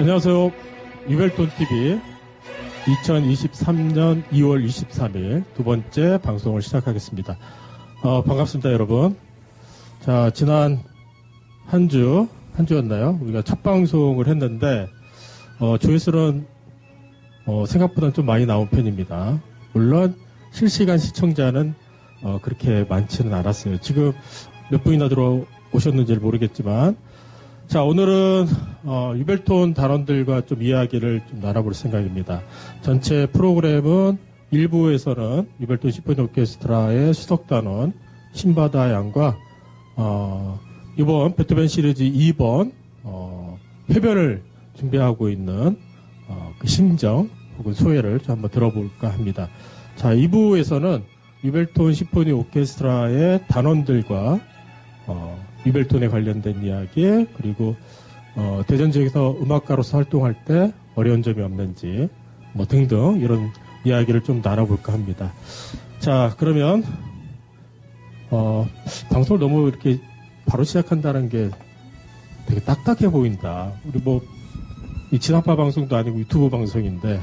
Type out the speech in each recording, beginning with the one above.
안녕하세요. 유벨톤TV 2023년 2월 23일 두 번째 방송을 시작하겠습니다. 반갑습니다, 여러분. 자, 지난 한 주였나요? 우리가 첫 방송을 했는데, 조회수는, 생각보다 좀 많이 나온 편입니다. 물론, 실시간 시청자는, 그렇게 많지는 않았어요. 지금 몇 분이나 들어오셨는지를 모르겠지만, 자, 오늘은, 유벨톤 단원들과 좀 이야기를 좀 나눠볼 생각입니다. 전체 프로그램은 1부에서는 유벨톤 심포니 오케스트라의 수석 단원, 신바다 양과, 이번 베토벤 시리즈 2번, 회변을 준비하고 있는, 그 심정, 혹은 소회를 좀 한번 들어볼까 합니다. 자, 2부에서는 유벨톤 심포니 오케스트라의 단원들과, 유벨톤에 관련된 이야기, 그리고 대전 지역에서 음악가로서 활동할 때 어려운 점이 없는지 뭐 등등 이런 이야기를 좀 나눠볼까 합니다. 자, 그러면 방송을 너무 이렇게 바로 시작한다는 게 되게 딱딱해 보인다. 우리 뭐 이 지상파 방송도 아니고 유튜브 방송인데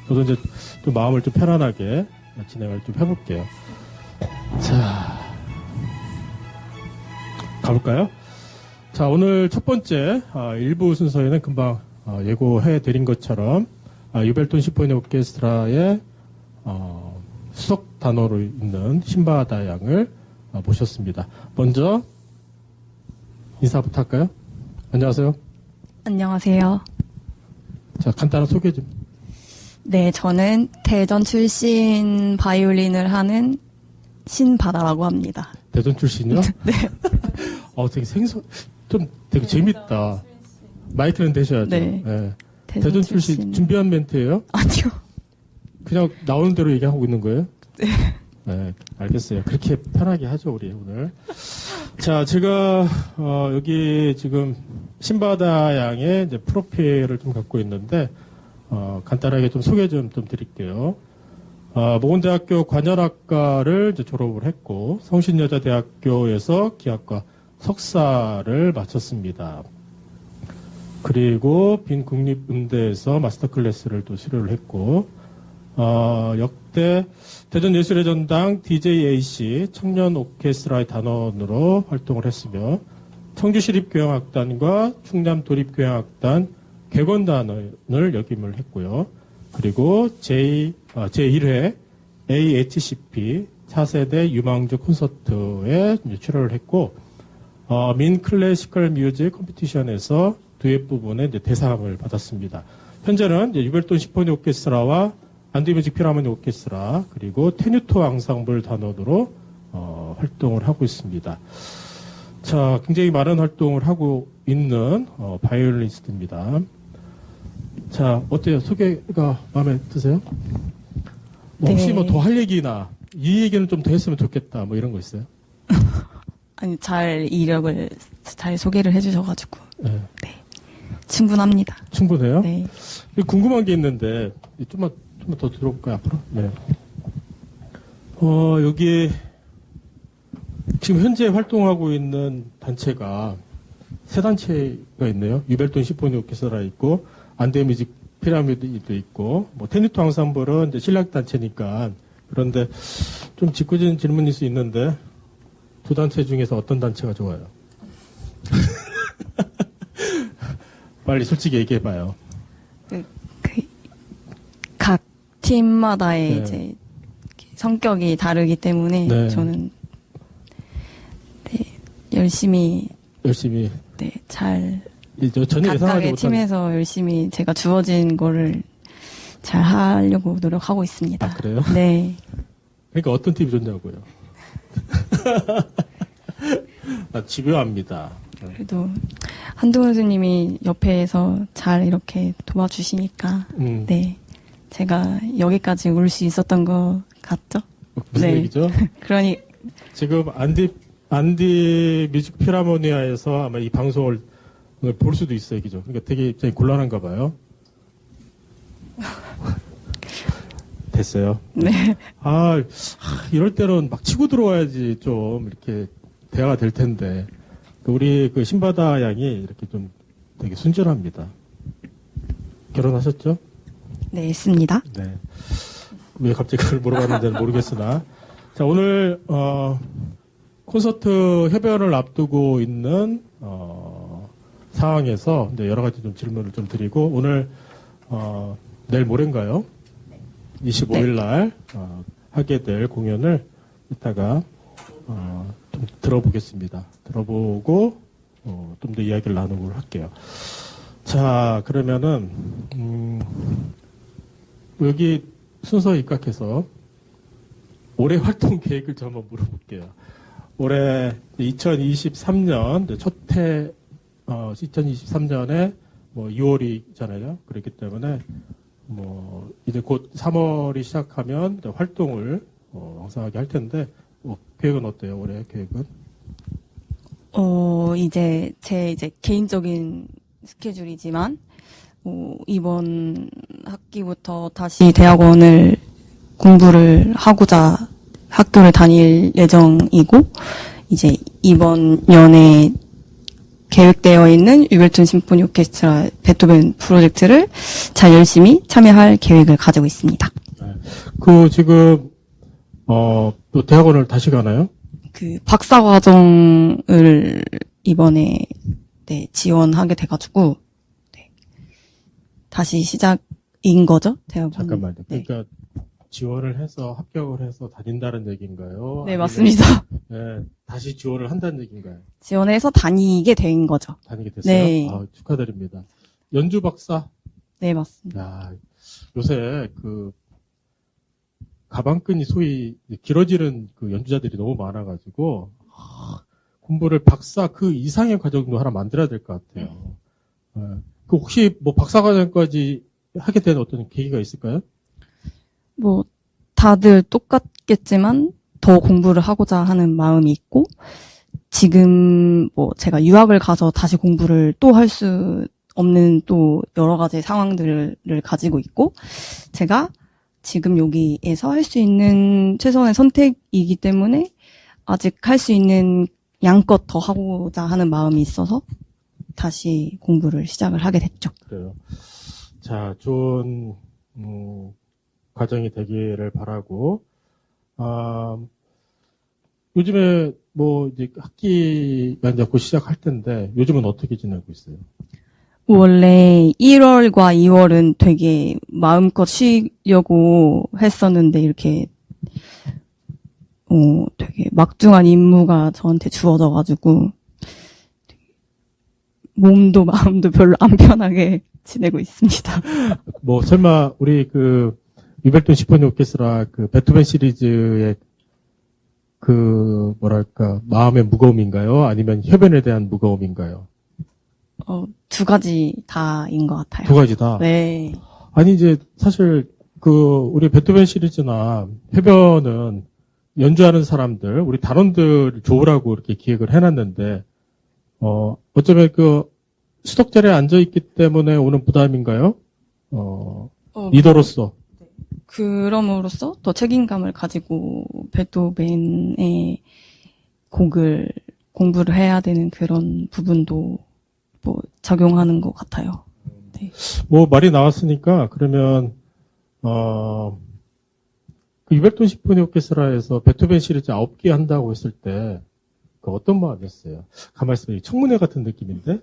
저도 이제 좀 마음을 좀 편안하게 진행을 좀 해볼게요. 자, 가볼까요? 자, 오늘 첫 번째 1부 순서에는 금방 예고해 드린 것처럼 유벨톤 심포니 오케스트라의 수석 단원으로 있는 신바다 양을 모셨습니다. 먼저 인사부터 할까요? 안녕하세요. 안녕하세요. 자, 간단한 소개 좀. 네, 저는 대전 출신 바이올린을 하는 신바다라고 합니다. 대전 출신이요? 네. 되게 좀 되게 재밌다. 마이크는 되셔야죠. 네. 네. 대전 출신 준비한 멘트예요? 아니요. 그냥 나오는 대로 얘기하고 있는 거예요? 네. 네, 알겠어요. 그렇게 편하게 하죠, 우리 오늘. 자, 제가 여기 지금 신바다 양의 이제 프로필을 좀 갖고 있는데 간단하게 좀 소개 좀 드릴게요. 모건대학교 관현악과를 이제 졸업을 했고 성신여자대학교에서 기악과 석사를 마쳤습니다. 그리고 빈국립음대에서 마스터 클래스를 또 수료를 했고 역대 대전예술의 전당 DJAC 청년 오케스트라의 단원으로 활동을 했으며 청주시립교향악단과 충남도립교향악단 객원단원을 역임을 했고요. 그리고 제1회 AHCP 차세대 유망주 콘서트에 출연을 했고 민 클래시컬 뮤직 컴피티션에서 듀엣 부분에 이제 대상을 받았습니다. 현재는 이제 유벨톤 심포니 오케스트라와 안드뮤직 필하모니 오케스트라 그리고 테뉴토 앙상블 단원으로 활동을 하고 있습니다. 자, 굉장히 많은 활동을 하고 있는 바이올리니스트입니다. 자, 어때요? 소개가 마음에 드세요? 뭐 혹시 네. 뭐 더 할 얘기나 이 얘기는 좀 더 했으면 좋겠다 뭐 이런 거 있어요? 아니, 이력을 잘 소개를 해주셔가지고. 네. 네. 충분합니다. 충분해요? 네. 궁금한 게 있는데 좀만 더 들어볼까요, 앞으로? 네. 여기 지금 현재 활동하고 있는 단체가 세 단체가 있네요. 유벨톤 심포니 오케스트라 있고 안드뮤직 피라미드도 있고 뭐 테뉴토 앙상블은 이제 실력 단체니까 그런데 좀 짓궂은 질문일 수 있는데 두 단체 중에서 어떤 단체가 좋아요? 빨리 솔직히 얘기해봐요. 각 팀마다의 네. 이제 성격이 다르기 때문에 네. 저는 열심히 네, 잘 전혀 예상하지 각각의 못한 팀에서 열심히 제가 주어진 거를 잘 하려고 노력하고 있습니다. 그래요? 네. 그러니까 어떤 팀이 좋냐고요. 나 집요합니다. 그래도 한동훈 선생님이 옆에서 잘 이렇게 도와주시니까 네. 제가 여기까지 올 수 있었던 것 같죠? 무슨 네. 얘기죠? 그러니 지금 안디 뮤직 필하모니아에서 아마 이 방송을 볼 수도 있어요, 그죠? 그러니까 되게 입장이 곤란한가 봐요. 됐어요. 네. 이럴 때는 막 치고 들어와야지 좀 이렇게 대화가 될 텐데 우리 그 신바다 양이 이렇게 좀 되게 순진합니다. 결혼하셨죠? 네, 했습니다. 네. 왜 갑자기 그걸 물어봤는지는 모르겠으나. 자, 오늘, 콘서트 협연을 앞두고 있는, 상황에서 이제 여러 가지 좀 질문을 좀 드리고, 오늘, 내일 모레인가요? 25일 날, 하게 될 공연을 이따가, 좀 들어보겠습니다. 들어보고, 좀 더 이야기를 나누고 할게요. 자, 그러면은, 여기 순서에 입각해서 올해 활동 계획을 좀 한번 물어볼게요. 올해 2023년, 첫 해, 2023년에 뭐 2월이잖아요. 그렇기 때문에 뭐 이제 곧 3월이 시작하면 활동을 왕성하게 할 텐데, 계획은 어때요? 올해 계획은? 이제 제 개인적인 스케줄이지만, 이번 학기부터 다시 대학원을 공부를 하고자 학교를 다닐 예정이고, 이제 이번 연에 계획되어 있는 유벨툰 심포니 오케스트라 베토벤 프로젝트를 잘 열심히 참여할 계획을 가지고 있습니다. 그 지금 또 대학원을 다시 가나요? 그 박사과정을 이번에 지원하게 돼가지고 다시 시작인 거죠, 대학원. 잠깐만요. 네. 그러니까 지원을 해서 합격을 해서 다닌다는 얘기인가요? 네, 아니면, 맞습니다. 네, 다시 지원을 한다는 얘기인가요? 지원해서 다니게 된 거죠. 다니게 됐어요? 네. 축하드립니다. 연주 박사? 네, 맞습니다. 야, 요새 가방끈이 소위 길어지는 그 연주자들이 너무 많아가지고 공부를 박사 그 이상의 과정도 하나 만들어야 될 것 같아요. 그 혹시 뭐 박사과정까지 하게 된 어떤 계기가 있을까요? 뭐 다들 똑같겠지만 더 공부를 하고자 하는 마음이 있고, 지금 뭐 제가 유학을 가서 다시 공부를 또 할 수 없는 또 여러 가지 상황들을 가지고 있고, 제가 지금 여기에서 할 수 있는 최선의 선택이기 때문에 아직 할 수 있는 양껏 더 하고자 하는 마음이 있어서 다시 공부를 시작을 하게 됐죠. 그래요. 자, 좋은 과정이 되기를 바라고, 요즘에 뭐 이제 학기가 이제 곧 시작할 텐데 요즘은 어떻게 지내고 있어요? 원래 1월과 2월은 되게 마음껏 쉬려고 했었는데, 이렇게 되게 막중한 임무가 저한테 주어져가지고 몸도 마음도 별로 안 편하게 지내고 있습니다. 뭐 설마 우리 그 유벨톤 심포니 오케스트라 그 베토벤 시리즈의 그 뭐랄까 마음의 무거움인가요? 아니면 협연에 대한 무거움인가요? 두 가지 다인 것 같아요. 두 가지 다. 네. 아니 이제 사실 그 우리 베토벤 시리즈나 협연은 연주하는 사람들, 우리 단원들 좋으라고 이렇게 기획을 해놨는데 어쩌면 그 수석 자리에 앉아 있기 때문에 오는 부담인가요? 리더로서. 그럼으로써 더 책임감을 가지고 베토벤의 곡을 공부를 해야 되는 그런 부분도 뭐 작용하는 것 같아요. 네. 뭐 말이 나왔으니까 그러면 그 유벨톤 심포니 오케스트라에서 베토벤 시리즈 9개 한다고 했을 때 그 어떤 마음이었어요? 가만히 있으면 청문회 같은 느낌인데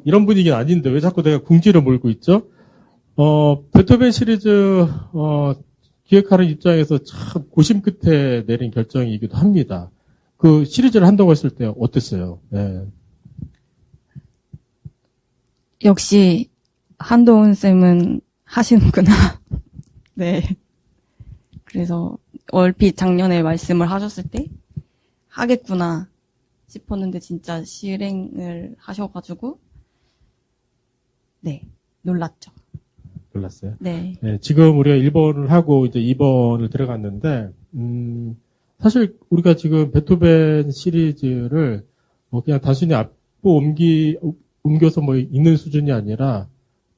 이런 분위기는 아닌데 왜 자꾸 내가 궁지를 몰고 있죠? 베토벤 시리즈 기획하는 입장에서 참 고심 끝에 내린 결정이기도 합니다. 그 시리즈를 한다고 했을 때 어땠어요? 네. 역시 한동훈 쌤은 하시는구나. 네. 그래서 얼핏 작년에 말씀을 하셨을 때 하겠구나 싶었는데 진짜 실행을 하셔가지고 네, 놀랐죠. 놀랐어요. 네. 네, 지금 우리가 1번을 하고 이제 2번을 들어갔는데 사실 우리가 지금 베토벤 시리즈를 뭐 그냥 단순히 앞으로 옮겨서 뭐 읽는 수준이 아니라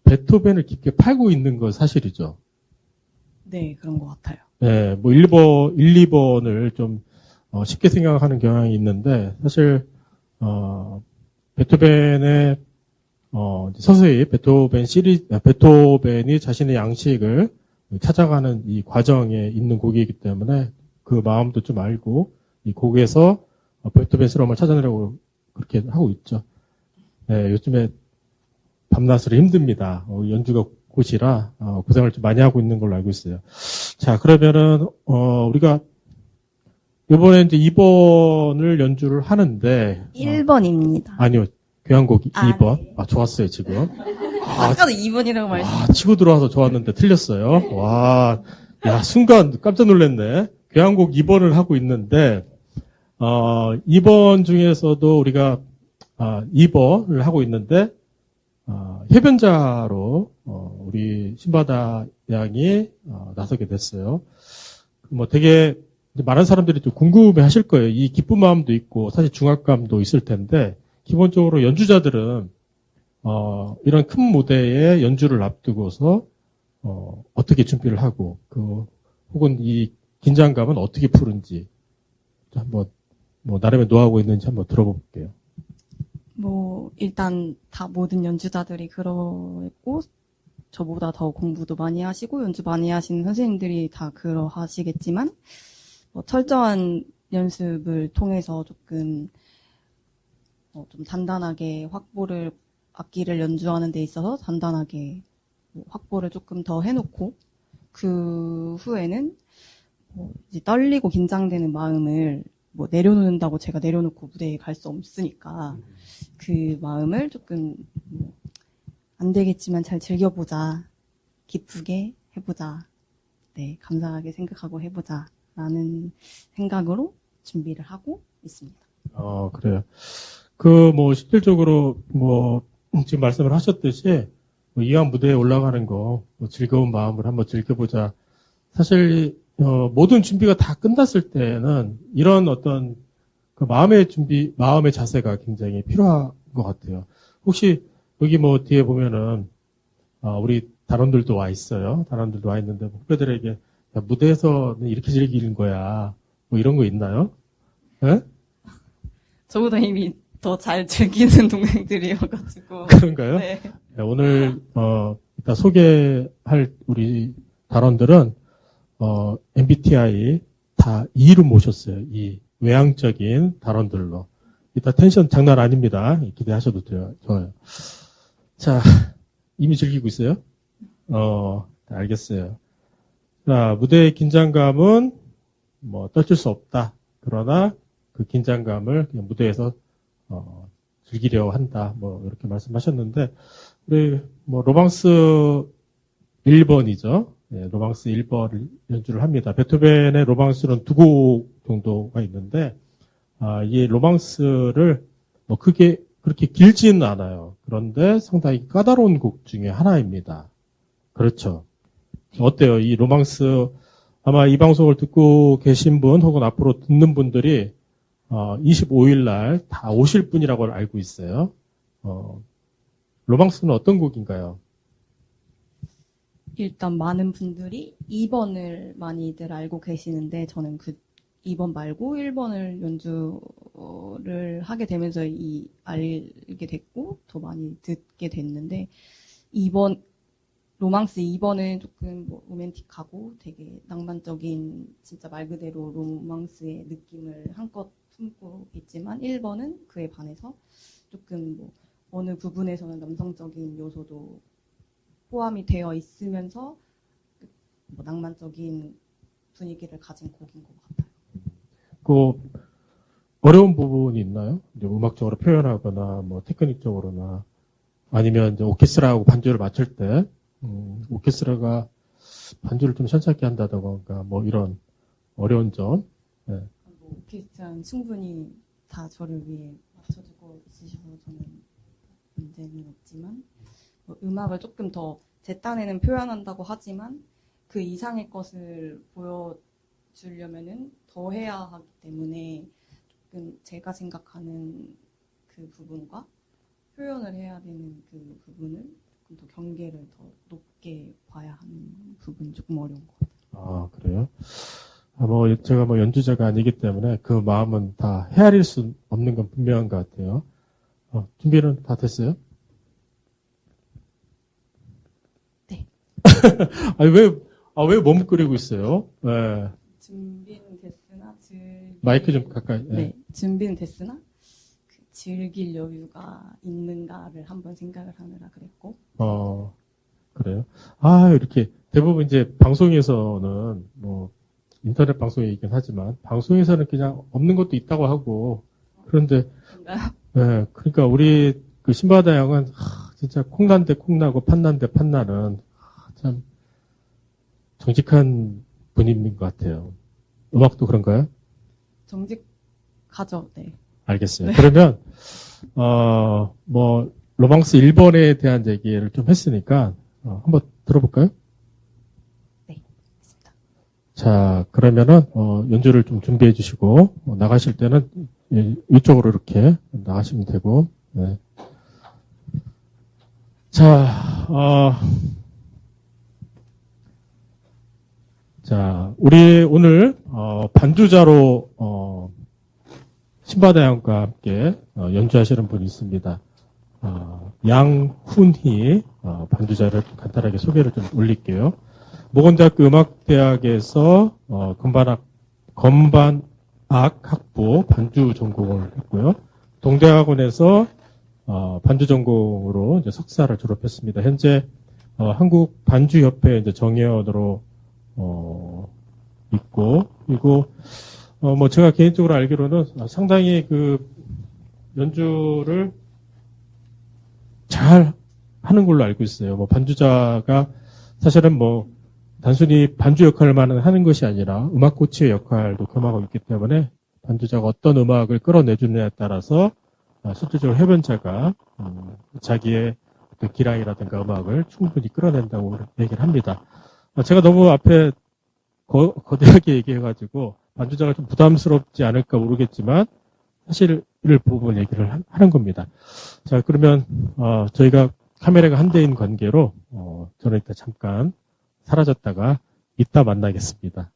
베토벤을 깊게 팔고 있는 건 사실이죠. 네, 그런 것 같아요. 네, 뭐 1, 2번을 좀 쉽게 생각하는 경향이 있는데 사실 베토벤의 이제 서서히 베토벤이 자신의 양식을 찾아가는 이 과정에 있는 곡이기 때문에 그 마음도 좀 알고 이 곡에서 베토벤스러움을 찾아내려고 그렇게 하고 있죠. 네, 요즘에 밤낮으로 힘듭니다. 연주가 곳이라 고생을 좀 많이 하고 있는 걸로 알고 있어요. 자, 그러면은 우리가 이번에 이제 2번을 연주를 하는데 1번입니다. 아니요. 교향곡 아, 2번. 네. 좋았어요, 지금. 아까도 2번이라고 말씀. 치고 들어와서 좋았는데 틀렸어요. 와, 야, 순간 깜짝 놀랐네. 교향곡 2번을 하고 있는데, 2번 중에서도 우리가, 2번을 하고 있는데, 해변자로, 우리 신바다 양이, 나서게 됐어요. 뭐 되게, 많은 사람들이 좀 궁금해 하실 거예요. 이 기쁜 마음도 있고, 사실 중압감도 있을 텐데, 기본적으로 연주자들은 이런 큰 무대에 연주를 앞두고서 어떻게 준비를 하고 혹은 이 긴장감은 어떻게 푸는지 한번 나름의 노하우가 있는지 한번 들어볼게요. 일단 다 모든 연주자들이 그러고 저보다 더 공부도 많이 하시고 연주 많이 하시는 선생님들이 다 그러하시겠지만 철저한 연습을 통해서 조금 좀 단단하게 악기를 연주하는 데 있어서 단단하게 확보를 조금 더 해놓고 그 후에는 이제 떨리고 긴장되는 마음을 내려놓는다고 제가 내려놓고 무대에 갈 수 없으니까 그 마음을 조금 안 되겠지만 잘 즐겨보자, 기쁘게 해보자, 네, 감사하게 생각하고 해보자 라는 생각으로 준비를 하고 있습니다. 그래요. 실질적으로, 지금 말씀을 하셨듯이, 이왕 무대에 올라가는 거, 즐거운 마음을 한번 즐겨보자. 사실, 모든 준비가 다 끝났을 때는, 이런 어떤, 그 마음의 준비, 마음의 자세가 굉장히 필요한 것 같아요. 혹시, 여기 뒤에 보면은, 우리 단원들도 와 있어요. 단원들도 와 있는데, 후배들에게, 야, 무대에서는 이렇게 즐기는 거야. 이런 거 있나요? 예? 저보다 이미 더 잘 즐기는 동생들이어가지고. 그런가요? 네. 네, 오늘 이따 소개할 우리 단원들은 MBTI 다 2로 모셨어요. 이 외향적인 단원들로. 이따 텐션 장난 아닙니다. 기대하셔도 돼요. 좋아요. 자, 이미 즐기고 있어요? 알겠어요. 자, 무대의 긴장감은 떨칠 수 없다. 그러나 그 긴장감을 그냥 무대에서 즐기려 한다. 이렇게 말씀하셨는데, 우리, 로망스 1번이죠. 네, 로망스 1번을 연주를 합니다. 베토벤의 로망스는 2곡 정도가 있는데, 이 로망스를 크게 그렇게 길지는 않아요. 그런데 상당히 까다로운 곡 중에 하나입니다. 그렇죠. 어때요? 이 로망스, 아마 이 방송을 듣고 계신 분, 혹은 앞으로 듣는 분들이 25일 날 다 오실 분이라고 알고 있어요. 로망스는 어떤 곡인가요? 일단 많은 분들이 2번을 많이들 알고 계시는데 저는 그 2번 말고 1번을 연주를 하게 되면서 알게 됐고 더 많이 듣게 됐는데 2번 로망스 2번은 조금 로맨틱하고 되게 낭만적인 진짜 말 그대로 로망스의 느낌을 한껏 품고 있지만 1번은 그에 반해서 조금 어느 부분에서는 남성적인 요소도 포함이 되어 있으면서 낭만적인 분위기를 가진 곡인 것 같아요. 어려운 부분이 있나요? 이제 음악적으로 표현하거나 테크닉적으로나 아니면 이제 오케스트라하고 반주를 맞출 때 오케스트라가 반주를 좀 현찮게 한다던가 이런 어려운 점. 네. 오케스트라는 충분히 다 저를 위해 맞춰주고 있으셔서 저는 문제는 없지만 음악을 조금 더 제 딴에는 표현한다고 하지만 그 이상의 것을 보여주려면은 더 해야 하기 때문에 조금 제가 생각하는 그 부분과 표현을 해야 되는 그 부분을 조금 더 경계를 더 높게 봐야 하는 부분이 조금 어려운 것 같아요. 그래요? 제가 연주자가 아니기 때문에 그 마음은 다 헤아릴 수 없는 건 분명한 것 같아요. 준비는 다 됐어요? 아니, 왜 머뭇거리고 있어요? 예. 준비는 됐으나 마이크 좀 가까이. 예. 네, 준비는 됐으나 즐길 여유가 있는가를 한번 생각을 하느라 그랬고. 그래요? 이렇게 대부분 이제 방송에서는 뭐 인터넷 방송이긴 하지만 방송에서는 그냥 없는 것도 있다고 하고 그런데 그런가요? 예, 그러니까 우리 그 신바다 양은 진짜 콩난 데 콩나고 판난 데 판나는 참 정직한 분인 것 같아요. 음악도 그런가요? 정직하죠, 네. 알겠어요. 그러면 뭐 로망스 1번에 대한 얘기를 좀 했으니까 한번 들어볼까요? 네, 있습니다. 자, 그러면은 연주를 좀 준비해 주시고 나가실 때는 이쪽으로 이렇게 나가시면 되고. 네. 자, 우리 오늘 반주자로 신바다 양과 함께 연주하시는 분이 있습니다. 양훈희 반주자를 간단하게 소개를 좀 올릴게요. 모건대학교 음악대학에서 건반악 학부 반주 전공을 했고요. 동대학원에서 반주 전공으로 이제 석사를 졸업했습니다. 현재 한국 반주협회 이제 정회원으로 있고 그리고 뭐 제가 개인적으로 알기로는 상당히 그 연주를 잘 하는 걸로 알고 있어요. 뭐 반주자가 사실은 뭐 단순히 반주 역할만 하는 것이 아니라 음악 코치의 역할도 겸하고 있기 때문에 반주자가 어떤 음악을 끌어내주느냐에 따라서 실질적으로 해변자가 자기의 어떤 기량이라든가 음악을 충분히 끌어낸다고 얘기를 합니다. 제가 너무 앞에 거대하게 얘기해가지고 반주자가 좀 부담스럽지 않을까 모르겠지만 사실 이를 부분 얘기를 하는 겁니다. 자, 그러면 저희가 카메라가 한 대인 관계로 저는 이따 잠깐 사라졌다가 이따 만나겠습니다.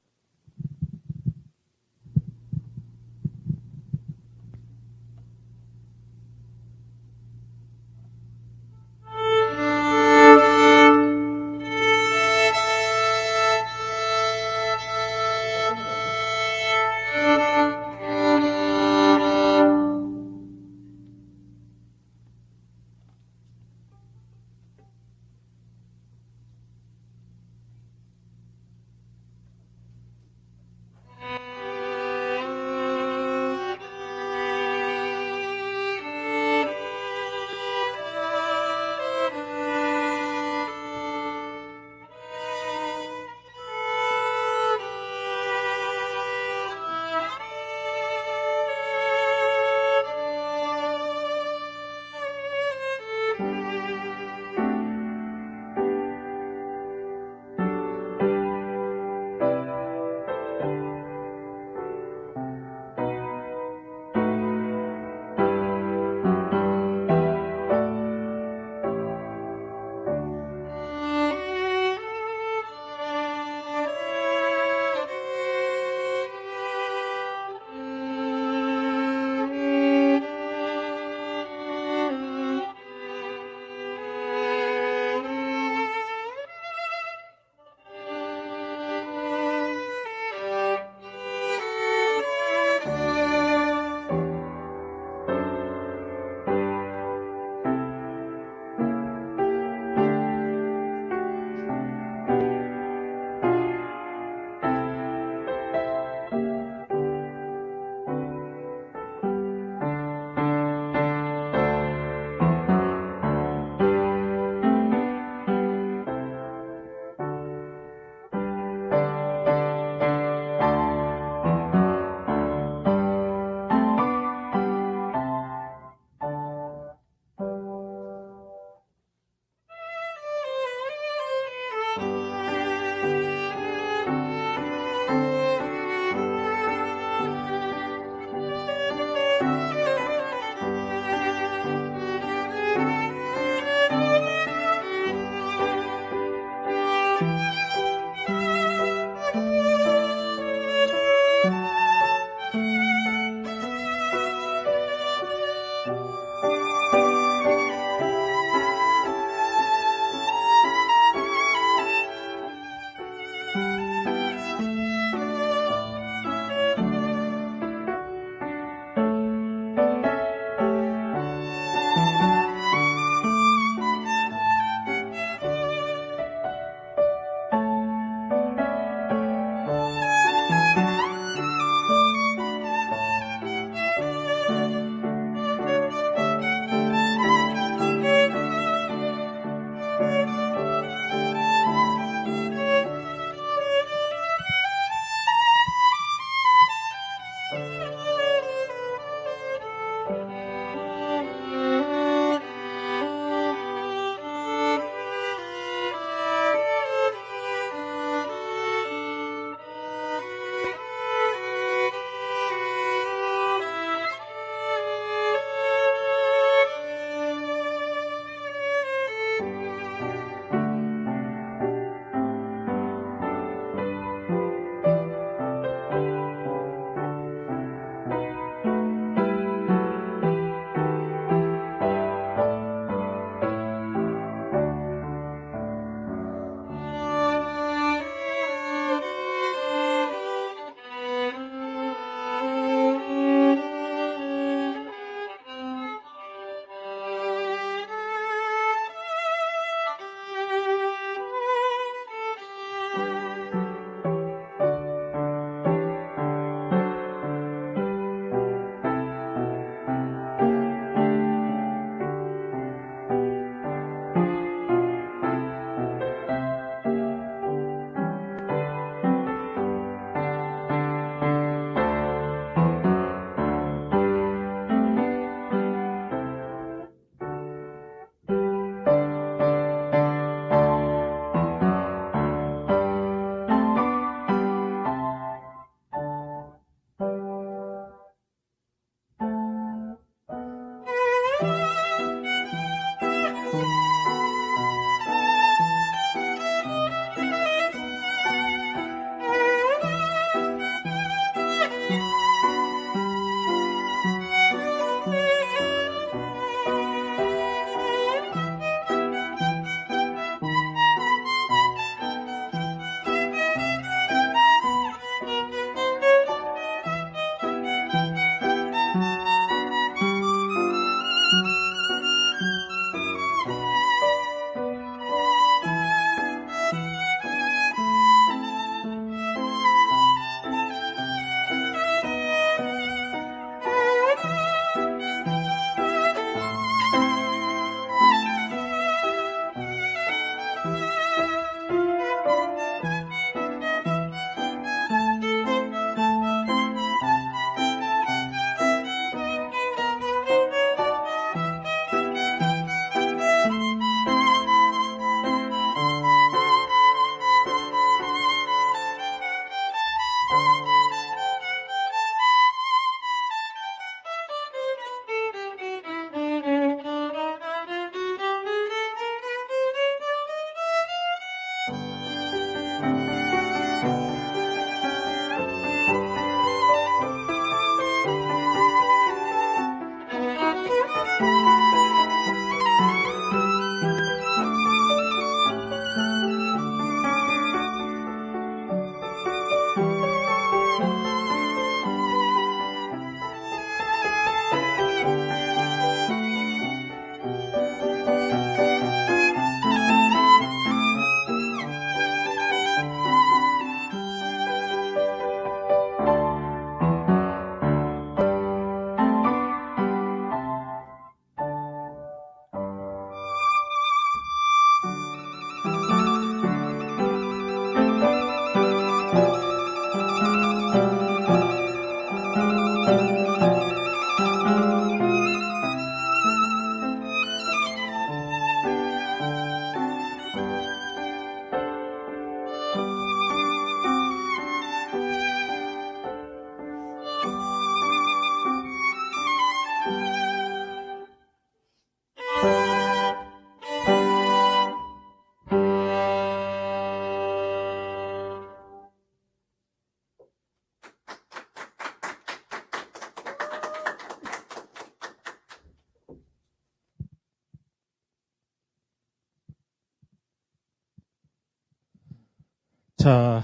자,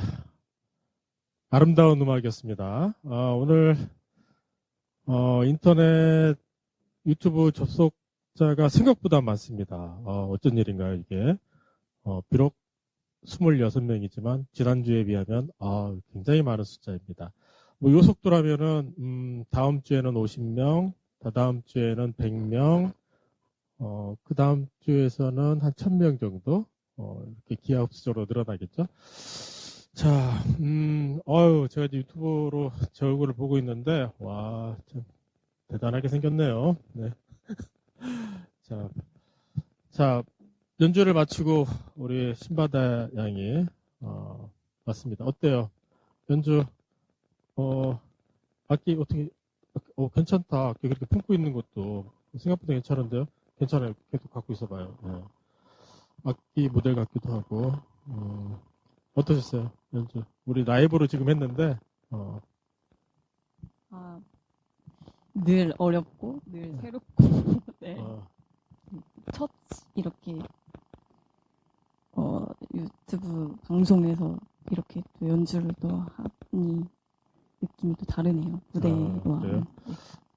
아름다운 음악이었습니다. 오늘 인터넷 유튜브 접속자가 생각보다 많습니다. 어쩐 일인가요, 이게? 비록 26명이지만 지난주에 비하면 굉장히 많은 숫자입니다. 뭐 요 속도라면은 다음 주에는 50명, 다다음 주에는 100명, 그 다음 주에서는 한 1000명 정도 이렇게 기하급수적으로 늘어나겠죠. 자, 제가 이제 유튜브로 제 얼굴을 보고 있는데 와, 참 대단하게 생겼네요. 네. 자, 연주를 마치고 우리 신바다 양이 왔습니다. 어때요? 연주 악기 어떻게 괜찮다. 악기 그렇게 품고 있는 것도 생각보다 괜찮은데요? 괜찮아요. 계속 갖고 있어봐요. 네. 악기 모델 같기도 하고 어떠셨어요? 연주 우리 라이브로 지금 했는데 늘 어렵고 늘 새롭고 네. 첫 이렇게 유튜브 방송에서 이렇게 또 연주를 또 하니 느낌이 또 다르네요. 무대와. 그래요?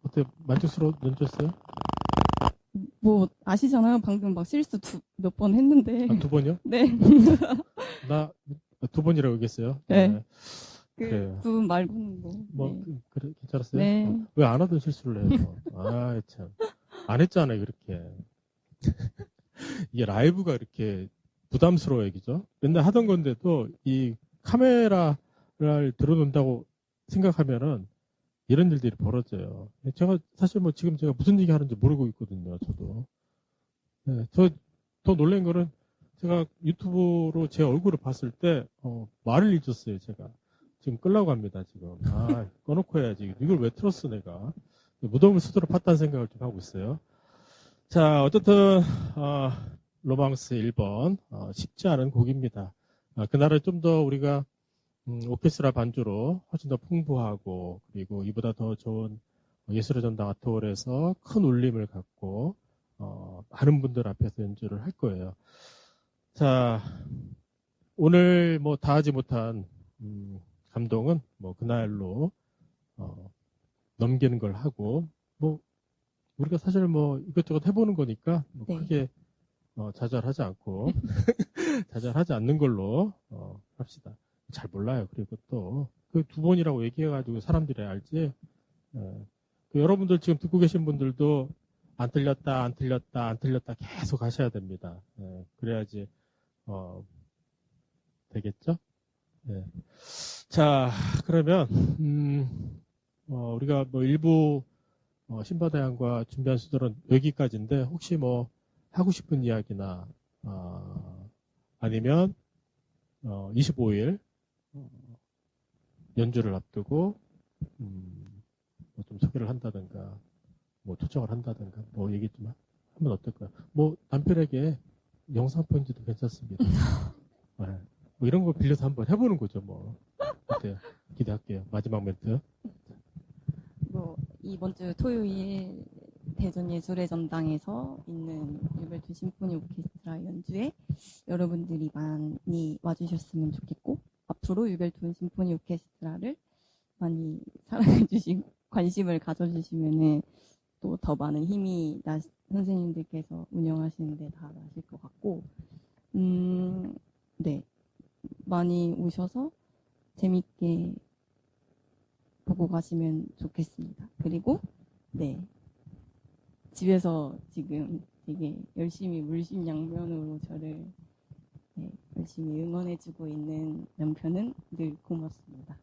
어때 만족스러운 연주였어요? 뭐 아시잖아요. 방금 막 실수 몇 번 했는데. 2번이요? 네. 나 2번이라고 얘기했어요. 네. 그래요. 그 부분 말고는 뭐. 네. 그래 괜찮았어요? 네. 왜 안 하던 실수를 해요? 참. 안 했잖아요, 그렇게. 이게 라이브가 이렇게 부담스러워요, 그죠? 맨날 하던 건데도 이 카메라를 들어놓는다고 생각하면은 이런 일들이 벌어져요. 제가 사실 뭐 지금 제가 무슨 얘기 하는지 모르고 있거든요, 저도. 네, 더 놀란 거는 제가 유튜브로 제 얼굴을 봤을 때, 말을 잊었어요, 제가. 지금 끌라고 합니다, 지금. 꺼놓고 해야지. 이걸 왜 틀었어, 내가. 무덤을 스스로 팠다는 생각을 좀 하고 있어요. 자, 어쨌든, 로망스 1번. 쉽지 않은 곡입니다. 그날은 좀 더 우리가 오케스트라 반주로 훨씬 더 풍부하고 그리고 이보다 더 좋은 예술의 전당 아트홀에서 큰 울림을 갖고 많은 분들 앞에서 연주를 할 거예요. 자, 오늘 뭐 다 하지 못한 감동은 뭐 그날로 넘기는 걸 하고 뭐 우리가 사실 뭐 이것저것 해보는 거니까 뭐 네. 크게 좌절하지 않고 좌절하지 않는 걸로 합시다. 잘 몰라요. 그리고 또 그 두 번이라고 얘기해가지고 사람들이 알지. 그 여러분들 지금 듣고 계신 분들도 안 틀렸다, 안 틀렸다, 안 틀렸다 계속 하셔야 됩니다. 그래야지 되겠죠? 네. 자, 그러면 우리가 뭐 일부 신바다양과 준비한 수들은 여기까지인데 혹시 뭐 하고 싶은 이야기나 아니면 25일 연주를 앞두고 뭐 좀 소개를 한다든가 뭐 초청을 한다든가 뭐 얘기 좀 하면 어떨까요? 뭐 남편에게 영상 편지도 괜찮습니다. 네. 뭐 이런 거 빌려서 한번 해보는 거죠. 뭐 어때요? 기대할게요. 마지막 멘트. 뭐 이번 주 토요일 대전 예술의 전당에서 있는 유벨트 심포니 오케스트라 연주에 여러분들이 많이 와주셨으면 좋겠고 앞으로 유벨트 심포니 오케스트라를 많이 사랑해 주시고 관심을 가져주시면은 또 더 많은 힘이 선생님들께서 운영하시는데 다 나실 것 같고 네 많이 오셔서 재밌게 보고 가시면 좋겠습니다. 그리고 네 집에서 지금 되게 열심히 물심양면으로 저를 네, 열심히 응원해주고 있는 남편은 늘 고맙습니다.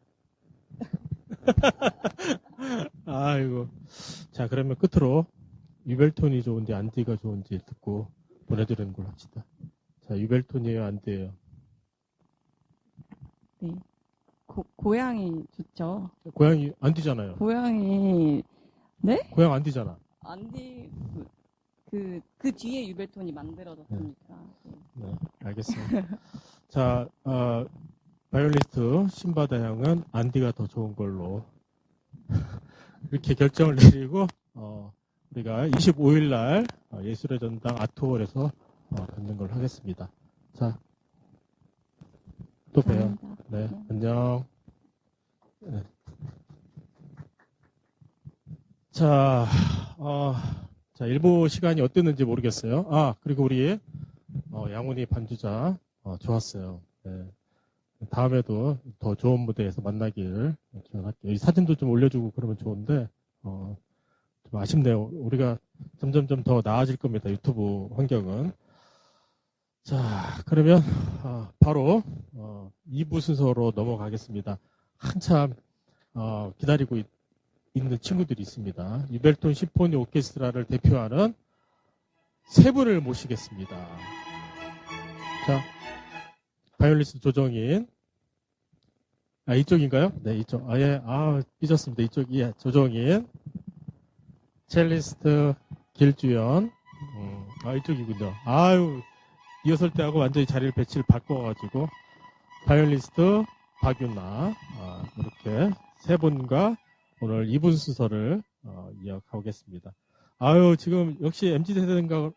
아이고. 자, 그러면 끝으로 유벨톤이 좋은지 안디가 좋은지 듣고 보내드리는 걸로 합시다. 자, 유벨톤이에요, 안디예요? 네. 고양이 좋죠. 고양이 안디잖아요. 고양이 네? 고양 안디잖아. 안디 그 뒤에 유벨톤이 만들어졌으니까. 네, 알겠습니다. 자, 바이올리스트 신바다양은 안디가 더 좋은 걸로 이렇게 결정을 내리고 우리가 25일 날 예술의 전당 아트홀에서 뵙는 걸 하겠습니다. 자, 또 봬요. 감사합니다. 네, 안녕. 네. 자, 자, 일부 시간이 어땠는지 모르겠어요. 그리고 우리 양훈이 반주자 좋았어요. 네. 다음에도 더 좋은 무대에서 만나길 기원할게요. 이 사진도 좀 올려주고 그러면 좋은데 좀 아쉽네요. 우리가 점점점 더 나아질 겁니다. 유튜브 환경은. 자, 그러면 바로 2부 순서로 넘어가겠습니다. 한참 기다리고 있는 친구들이 있습니다. 유벨톤 심포니 오케스트라를 대표하는 세 분을 모시겠습니다. 자, 바이올리스트 조정인. 이쪽인가요? 네, 이쪽. 삐졌습니다. 이쪽이 조정인. 첼리스트 길주연. 이쪽이군요. 이어설 때하고 완전히 자리를 배치를 바꿔가지고 바이올리스트 박윤나. 이렇게 세 분과 오늘 2분 순서를 이어가겠습니다. 지금 역시 MZ세대인가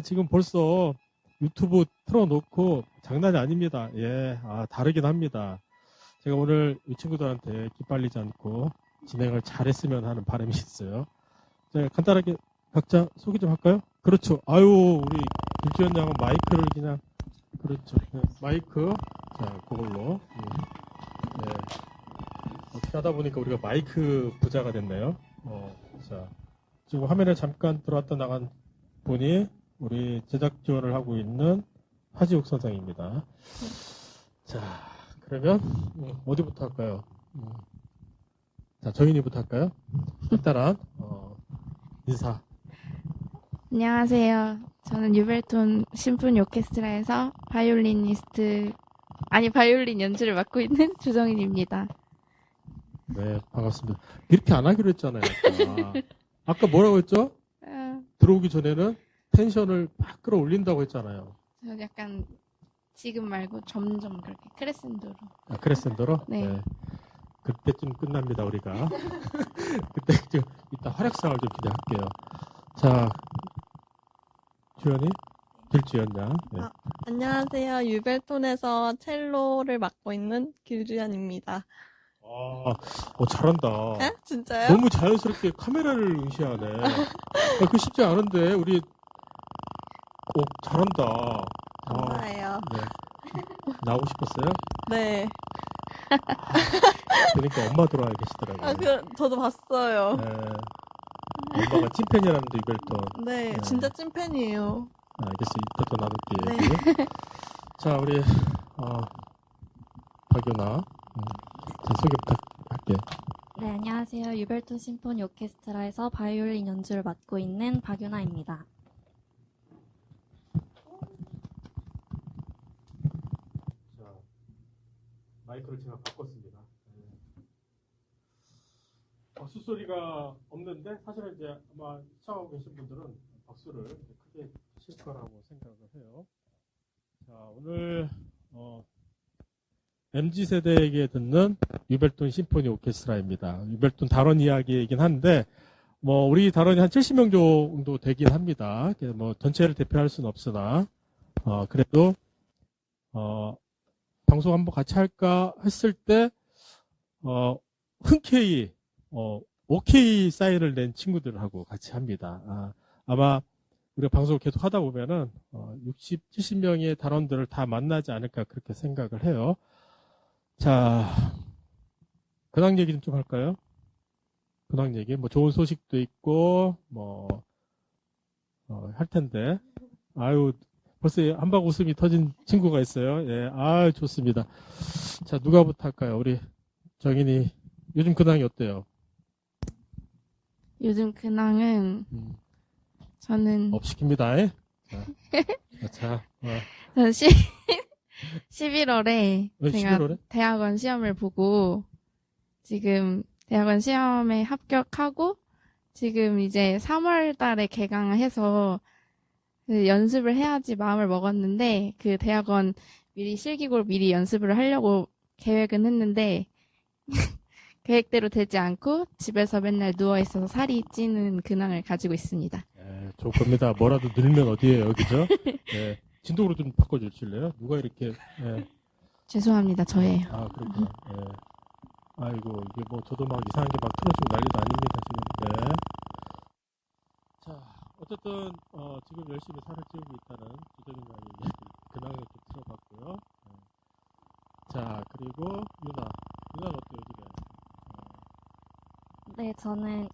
지금 벌써 유튜브 틀어놓고 장난이 아닙니다. 예, 다르긴 합니다. 제가 오늘 이 친구들한테 기빨리지 않고 진행을 잘했으면 하는 바람이 있어요. 자, 간단하게 각자 소개 좀 할까요? 그렇죠. 우리 김주현 양은 마이크를 그냥, 그렇죠. 네, 마이크. 자, 그걸로. 네. 어떻게 하다 보니까 우리가 마이크 부자가 됐네요. 자, 지금 화면에 잠깐 들어왔다 나간 분이 우리 제작 지원을 하고 있는 하지욱 선생입니다. 자, 그러면 어디부터 할까요? 자, 저희니부터 할까요? 간단한 인사. 안녕하세요. 저는 유벨톤 심포니 오케스트라에서 바이올린 연주를 맡고 있는 주정인입니다. 네, 반갑습니다. 이렇게 안 하기로 했잖아요. 아까 뭐라고 했죠? 들어오기 전에는 텐션을 막 끌어올린다고 했잖아요. 저 약간 지금 말고 점점 그렇게 크레센도로. 아, 크레센도로? 네. 그때쯤 끝납니다, 우리가. 그때 좀 이따 활약상을 좀 기대할게요. 자, 주연이? 길주연 양. 네. 안녕하세요. 유벨톤에서 첼로를 맡고 있는 길주연입니다. 잘한다. 에? 진짜요? 너무 자연스럽게 카메라를 응시하네. 그 쉽지 않은데, 우리, 잘한다. 감사해요. 네. 나오고 싶었어요? 네. 그러니까 엄마 돌아와 계시더라고요. 저도 봤어요. 네. 엄마가 찐팬이라는데, 유벨톤. 네, 네. 진짜 찐팬이에요. 알겠어. 이따 또 나눌게요. 네. 얘기. 자, 우리, 박유나. 자, 소개 부탁할게요. 네, 안녕하세요. 유벨톤 심포니 오케스트라에서 바이올린 연주를 맡고 있는 박유나입니다. 자, 마이크를 제가 바꿨습니다. 박수소리가 없는데, 사실은 이제 아마 시청하고 계신 분들은 박수를 크게 칠 거라고 생각을 해요. 자, 오늘, MZ세대에게 듣는 유벨톤 심포니 오케스트라입니다. 유벨톤 단원 이야기이긴 한데, 우리 단원이 한 70명 정도 되긴 합니다. 전체를 대표할 수는 없으나, 그래도, 방송 한번 같이 할까 했을 때, 흔쾌히, 오케이 사인을 낸 친구들하고 같이 합니다. 아마 우리가 방송을 계속 하다 보면은, 60, 70명의 단원들을 다 만나지 않을까 그렇게 생각을 해요. 자, 근황 얘기 좀 할까요? 근황 얘기. 좋은 소식도 있고, 할 텐데. 아유, 벌써 한박 웃음이 터진 친구가 있어요. 예, 좋습니다. 자, 누가부터 할까요? 우리 정인이 요즘 근황이 어때요? 요즘 근황은 저는 시킵니다. 예? 자, 저는 11월에 왜 제가 11월에? 대학원 시험을 보고 지금 대학원 시험에 합격하고 지금 이제 3월 달에 개강을 해서 그 연습을 해야지 마음을 먹었는데 그 대학원 미리 실기고를 미리 연습을 하려고 계획은 했는데 계획대로 되지 않고 집에서 맨날 누워있어서 살이 찌는 근황을 가지고 있습니다. 예, 좋을 겁니다. 뭐라도 늘면 어디에요, 그죠? 예, 진동으로 좀 바꿔주실래요? 누가 이렇게, 예. 죄송합니다. 저예요. 그렇구나. 예. 아이고, 이게 저도 막 이상한 게 막 틀어지고 난리도 아닙니다, 지금. 네. 자, 어쨌든, 지금 열심히 살을 찌우고 있다는 주적인 이야기, 근황을 좀 들어봤고요. 예. 자, 그리고, 유나는 어때요, 지금? 네, 저는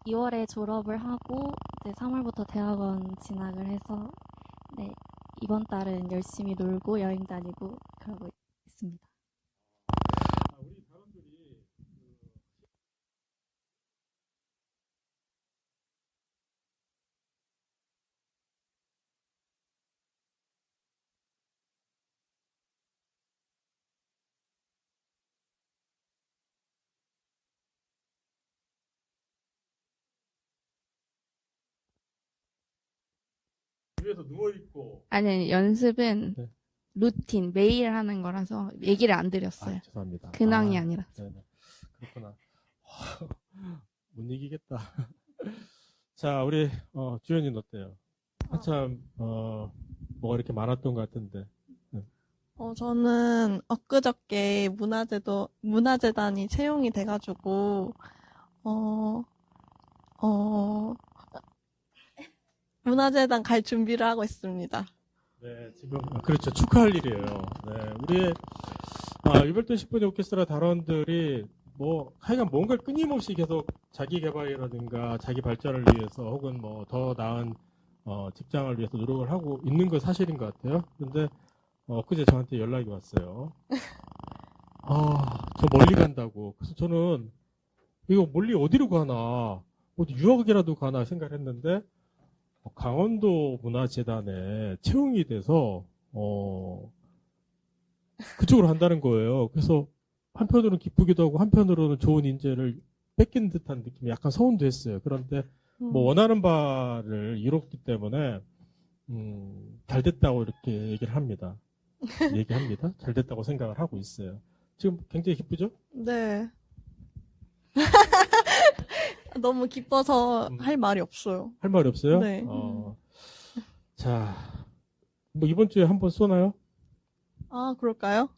2월에 졸업을 하고 이제 3월부터 대학원 진학을 해서 네, 이번 달은 열심히 놀고 여행 다니고 그러고 있습니다. 우리 사람들이, 집에서 누워있고, 아니, 연습은 네. 루틴, 매일 하는 거라서 얘기를 안 드렸어요. 죄송합니다. 근황이 아니라. 네네. 그렇구나. 못 이기겠다. 자, 우리, 주연이는 어때요? 한참, 뭐가 이렇게 많았던 것 같은데. 저는 엊그저께 문화재단이 채용이 돼가지고, 문화재단 갈 준비를 하고 있습니다. 네, 지금, 그렇죠. 축하할 일이에요. 네, 우리의, 유벨톤 심포니 오케스트라 단원들이, 하여간 뭔가를 끊임없이 계속 자기 개발이라든가 자기 발전을 위해서 혹은 더 나은, 직장을 위해서 노력을 하고 있는 건 사실인 것 같아요. 근데, 그제 저한테 연락이 왔어요. 저 멀리 간다고. 그래서 저는, 이거 멀리 어디로 가나, 어디 유학이라도 가나 생각했는데, 강원도 문화재단에 채용이 돼서, 그쪽으로 한다는 거예요. 그래서 한편으로는 기쁘기도 하고 한편으로는 좋은 인재를 뺏긴 듯한 느낌이 약간 서운도 했어요. 그런데 원하는 바를 이뤘기 때문에 잘 됐다고 이렇게 얘기를 합니다. 얘기합니다. 잘 됐다고 생각을 하고 있어요. 지금 굉장히 기쁘죠? 네. 너무 기뻐서 할 말이 없어요. 할 말이 없어요? 네. 자, 뭐 이번 주에 한번 쏘나요? 아, 그럴까요?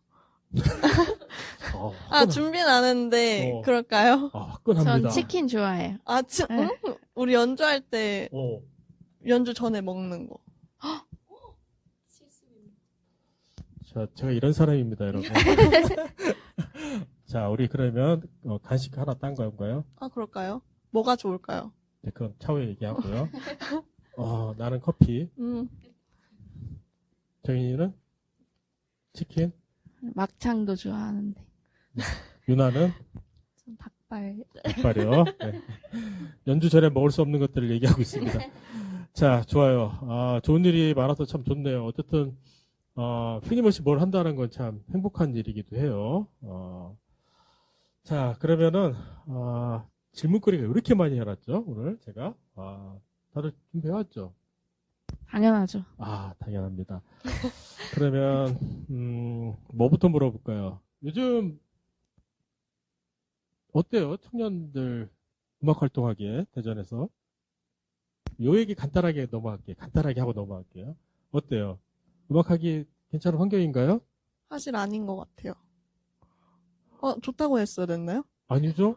어, 아, 준비는 안 했는데, 어. 그럴까요? 화끈합니다. 전 치킨 좋아해요. 아, 네. 우리 연주할 때, 어. 연주 전에 먹는 거. 자, 제가 이런 사람입니다, 여러분. 자, 우리 그러면 간식 하나 딴 건가요? 아, 그럴까요? 뭐가 좋을까요? 네, 그건 차후에 얘기하고요. 나는 커피. 정인이는 치킨. 막창도 좋아하는데. 유나는 좀 닭발. 닭발이요. 네. 연주 전에 먹을 수 없는 것들을 얘기하고 있습니다. 자, 좋아요. 좋은 일이 많아서 참 좋네요. 어쨌든 끊임없이 뭘 한다는 건 참 행복한 일이기도 해요. 자, 그러면은 질문거리가 이렇게 많이 해놨죠, 오늘 제가. 다들 준비해왔죠? 당연하죠. 당연합니다. 그러면 뭐부터 물어볼까요? 요즘 어때요? 청년들 음악 활동하기에 대전에서. 요 얘기 간단하게 하고 넘어갈게요. 어때요? 음악하기 괜찮은 환경인가요? 사실 아닌 것 같아요. 좋다고 했어야 됐나요? 아니죠?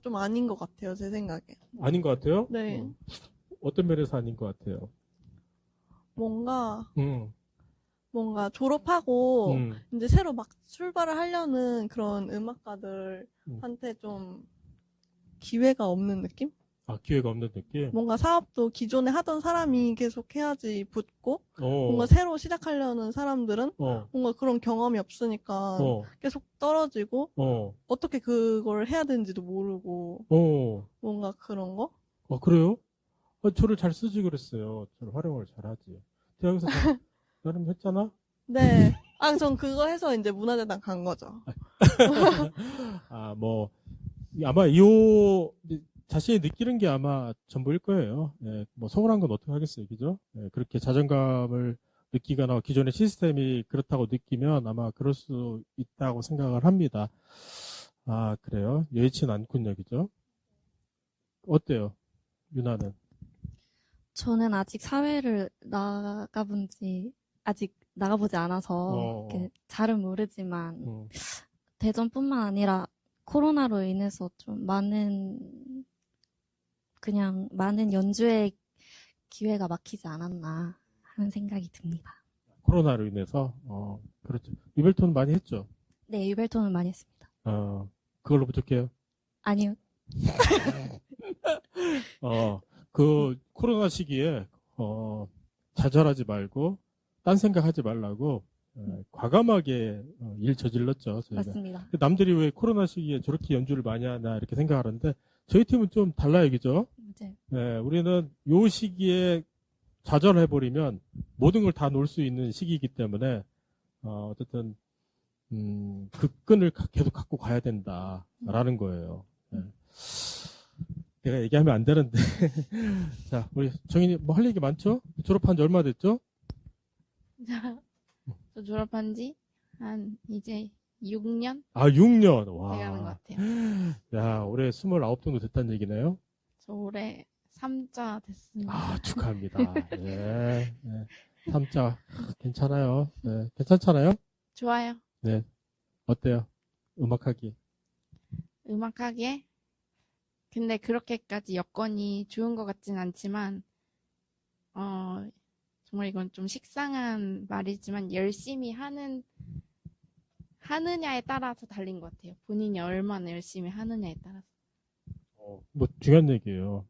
좀 아닌 것 같아요, 제 생각에. 아닌 것 같아요? 네. 어떤 면에서 아닌 것 같아요? 뭔가 음, 졸업하고, 이제 새로 막 출발을 하려는 그런 음악가들한테 좀 기회가 없는 느낌? 기회가 없는 느낌? 뭔가 사업도 기존에 하던 사람이 계속 해야지 붙고, 뭔가 어, 새로 시작하려는 사람들은 어, 뭔가 그런 경험이 없으니까 어, 계속 떨어지고, 어, 어떻게 그걸 해야 되는지도 모르고, 뭔가 그런 거? 그래요? 저를 잘 쓰지 그랬어요. 저를 활용을 잘 하지. 대학에서 나름 했잖아? 네. 전 그거 해서 이제 문화재단 간 거죠. 아마 자신이 느끼는 게 아마 전부일 거예요. 예, 뭐 서운한 건 어떻게 하겠어요, 그죠? 예, 그렇게 자존감을 느끼거나 기존의 시스템이 그렇다고 느끼면 아마 그럴 수 있다고 생각을 합니다. 그래요? 여의치는 않군요, 그죠? 어때요, 유나는? 저는 아직 사회를 아직 나가보지 않아서 이렇게 잘은 모르지만 대전뿐만 아니라 코로나로 인해서 좀 많은 연주의 기회가 막히지 않았나 하는 생각이 듭니다. 코로나로 인해서 그렇죠. 유벨톤 많이 했죠? 네, 유벨톤은 많이 했습니다. 그걸로 부족해요? 아니요. 그 코로나 시기에 좌절하지 말고 딴 생각하지 말라고 과감하게 일 저질렀죠. 저희가. 맞습니다. 남들이 왜 코로나 시기에 저렇게 연주를 많이 하나 이렇게 생각하는데 저희 팀은 좀 달라요, 그죠? 네. 네, 우리는 요 시기에 좌절해버리면 모든 걸 다 놓을 수 있는 시기이기 때문에 어쨌든 그 끈을 계속 갖고 가야 된다라는 거예요. 네. 내가 얘기하면 안 되는데 자, 우리 정인이 뭐 할 얘기 많죠? 졸업한 지 얼마 됐죠? 저 졸업한 지 한 이제 6년 6년. 돼가는 것 와. 같아요. 야, 올해 29 정도 됐다는 얘기네요. 저 올해 3자 됐습니다. 축하합니다. 네. 3자 괜찮아요. 네. 괜찮잖아요? 좋아요. 네. 어때요? 음악하기. 음악하기에? 근데 그렇게까지 여건이 좋은 것 같진 않지만, 정말 이건 좀 식상한 말이지만 열심히 하느냐에 따라서 달린 것 같아요. 본인이 얼마나 열심히 하느냐에 따라서. 뭐 중요한 얘기예요.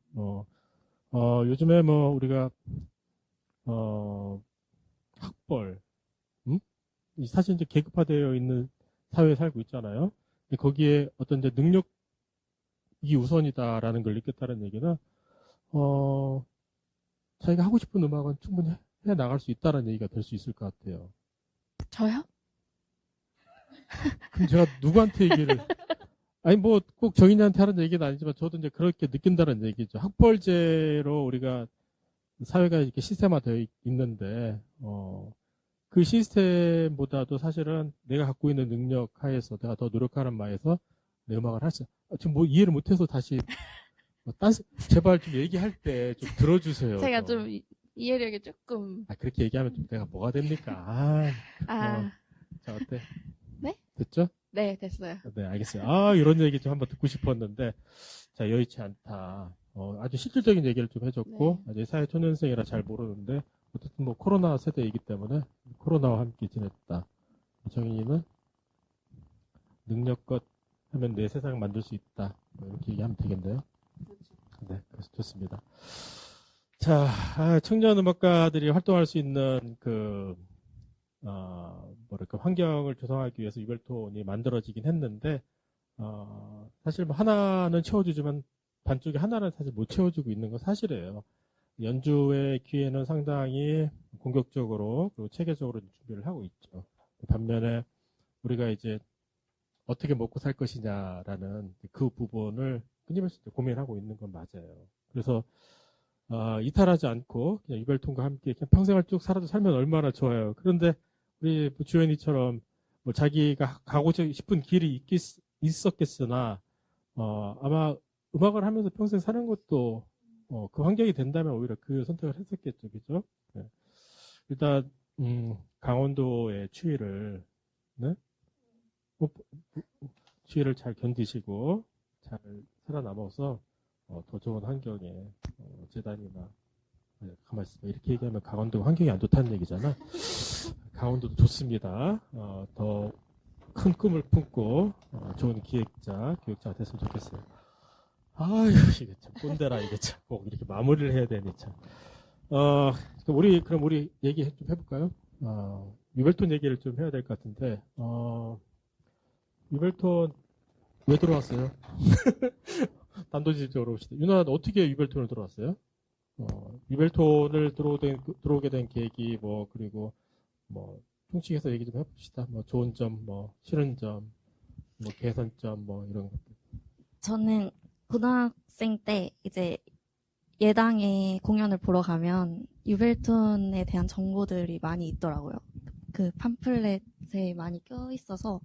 요즘에 뭐 우리가 학벌, 사실 이제 계급화되어 있는 사회에 살고 있잖아요. 거기에 어떤 이제 능력이 우선이다라는 걸 느꼈다는 얘기는 자기가 하고 싶은 음악은 충분히 해 나갈 수 있다는 얘기가 될 수 있을 것 같아요. 저요? 그럼 제가 누구한테 얘기를 아니 뭐 꼭 정인이한테 하는 얘기는 아니지만 저도 이제 그렇게 느낀다는 얘기죠. 학벌제로 우리가 사회가 이렇게 시스템화되어 있는데, 그 시스템보다도 사실은 내가 갖고 있는 능력 하에서 내가 더 노력하는 바에서 내 음악을 할 수, 지금 뭐 이해를 못해서 다시, 제발 좀 얘기할 때 좀 들어주세요. 제가 좀 이해력이 조금, 그렇게 얘기하면 좀 내가 뭐가 됩니까? 자, 어때? 네? 됐죠? 네, 됐어요. 네, 알겠어요. 이런 얘기 좀 한번 듣고 싶었는데, 자, 여의치 않다. 아주 실질적인 얘기를 좀 해줬고, 네. 아직 사회 초년생이라 잘 모르는데, 어쨌든 뭐 코로나 세대이기 때문에 코로나와 함께 지냈다. 정인이는 능력껏 하면 내 세상을 만들 수 있다. 뭐 이렇게 얘기하면 되겠네요. 네, 그래서 좋습니다. 자, 청년 음악가들이 활동할 수 있는 뭐랄까, 환경을 조성하기 위해서 유벨톤이 만들어지긴 했는데, 사실 뭐 하나는 채워주지만 반쪽에 하나는 사실 못 채워주고 있는 건 사실이에요. 연주의 기회는 상당히 공격적으로 그리고 체계적으로 준비를 하고 있죠. 반면에 우리가 이제 어떻게 먹고 살 것이냐라는 그 부분을 끊임없이 고민하고 있는 건 맞아요. 그래서 이탈하지 않고 그냥 유벨톤과 함께 그냥 평생을 쭉 살아도 살면 얼마나 좋아요. 그런데 우리 주연이처럼 뭐 자기가 가고 싶은 길이 있었겠으나 아마 음악을 하면서 평생 사는 것도 그 환경이 된다면 오히려 그 선택을 했었겠죠, 그죠? 네. 일단 강원도의 추위를 네? 추위를 잘 견디시고 잘 살아남아서 더 좋은 환경에 재단이나 가만 있어 이렇게 얘기하면 강원도 환경이 안 좋다는 얘기잖아. 강원도도 좋습니다. 더 큰 꿈을 품고 좋은 교육자가 됐으면 좋겠어요. 아유, 이게 참 꼰대라 이게 참 꼭 이렇게 마무리를 해야 되니 참. 그럼 우리 얘기 좀 해볼까요? 유벨톤 얘기를 좀 해야 될 것 같은데, 유벨톤 왜 들어왔어요? 단도직입적으로 봅시다. 유나 어떻게 유벨톤을 들어왔어요? 유벨톤을 들어오게 된 계기 그리고 총칙해서 얘기 좀 해봅시다. 좋은 점, 싫은 점, 개선점, 이런 것들. 저는 고등학생 때 이제 예당에 공연을 보러 가면 유벨톤에 대한 정보들이 많이 있더라고요. 그 팜플렛에 많이 껴 있어서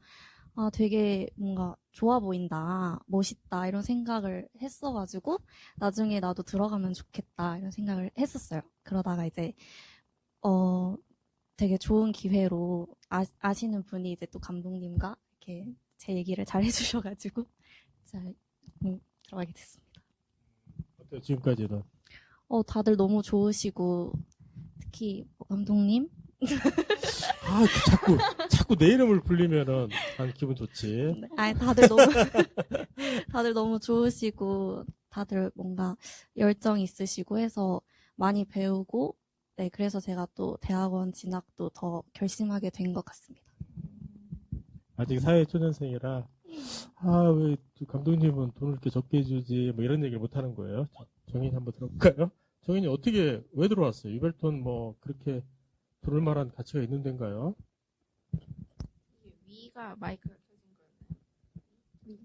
되게 뭔가 좋아 보인다, 멋있다 이런 생각을 했어가지고 나중에 나도 들어가면 좋겠다 이런 생각을 했었어요. 그러다가 이제 되게 좋은 기회로 아시는 분이 이제 또 감독님과 이렇게 제 얘기를 잘 해주셔가지고 잘 들어가게 됐습니다. 어때요, 지금까지는? 다들 너무 좋으시고 특히 감독님 자꾸 내 이름을 불리면은 난 기분 좋지. 아니 다들 너무 좋으시고 다들 뭔가 열정 있으시고 해서 많이 배우고 네 그래서 제가 또 대학원 진학도 더 결심하게 된 것 같습니다. 아직 사회 초년생이라 왜 감독님은 돈을 이렇게 적게 주지 이런 얘기를 못 하는 거예요. 정인이 한번 들어볼까요? 정인이 왜 들어왔어요? 유벨톤 그렇게 들을 만한 가치가 있는 데인가요? 위가 마이크가 켜진 거예요.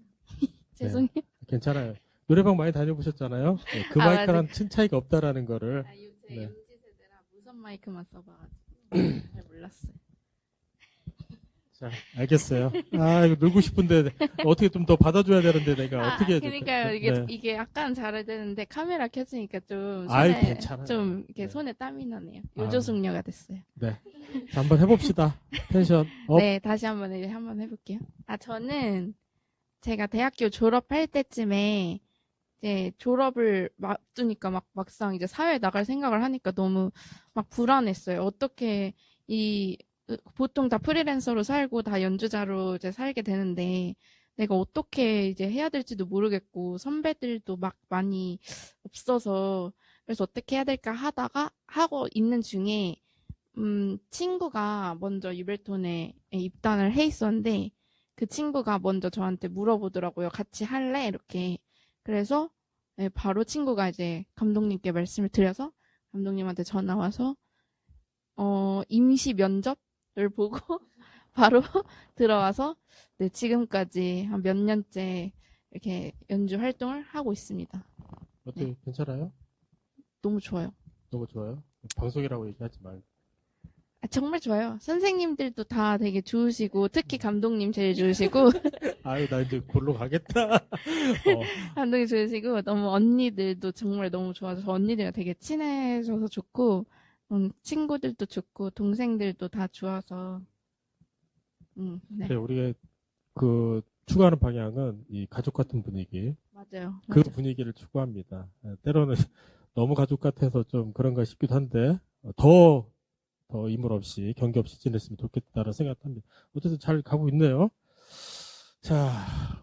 죄송해요. 네, 괜찮아요. 노래방 많이 다녀보셨잖아요. 네, 그 마이크랑 큰 차이가 없다라는 거를. 제 네. MZ 세대라 무선 마이크만 써봐가지고 잘 몰랐어요. 자, 알겠어요. 이거 놀고 싶은데 어떻게 좀 더 받아줘야 되는데 내가 어떻게 해야 될까? 그러니까요. 네. 이게 약간 잘해야 되는데 카메라 켜지니까 좀 괜찮아요. 좀 이렇게 네. 손에 땀이 나네요. 요조숙녀가 됐어요. 네. 자, 한번 해봅시다. 텐션 업. 네, 다시 한번 해볼게요. 저는 제가 대학교 졸업할 때쯤에 이제 졸업을 앞두니까 막상 이제 사회에 나갈 생각을 하니까 너무 막 불안했어요. 어떻게 보통 다 프리랜서로 살고 다 연주자로 이제 살게 되는데 내가 어떻게 이제 해야 될지도 모르겠고 선배들도 막 많이 없어서 그래서 어떻게 해야 될까 하고 있는 중에 친구가 먼저 유벨톤에 입단을 해 있었는데 그 친구가 먼저 저한테 물어보더라고요. 같이 할래? 이렇게. 그래서 네, 바로 친구가 이제 감독님께 말씀을 드려서 감독님한테 전화 와서 임시 면접을 보고 바로 들어와서 네, 지금까지 한 몇 년째 이렇게 연주 활동을 하고 있습니다. 어떻게 네. 괜찮아요? 너무 좋아요. 너무 좋아요. 방송이라고 얘기하지 말고. 아, 정말 좋아요. 선생님들도 다 되게 좋으시고, 특히 감독님 제일 좋으시고, 아유, 나 이제 골로 가겠다. 감독님 좋으시고, 너무 언니들도 정말 너무 좋아서, 저 언니들이랑 되게 친해져서 좋고, 친구들도 좋고, 동생들도 다 좋아서, 네. 네, 우리가 그 추구하는 방향은 이 가족 같은 분위기, 맞아요. 그 맞아요. 분위기를 추구합니다. 때로는 너무 가족 같아서 좀 그런가 싶기도 한데, 더 이물 없이, 경계 없이 지냈으면 좋겠다는 생각합니다. 어쨌든 잘 가고 있네요. 자,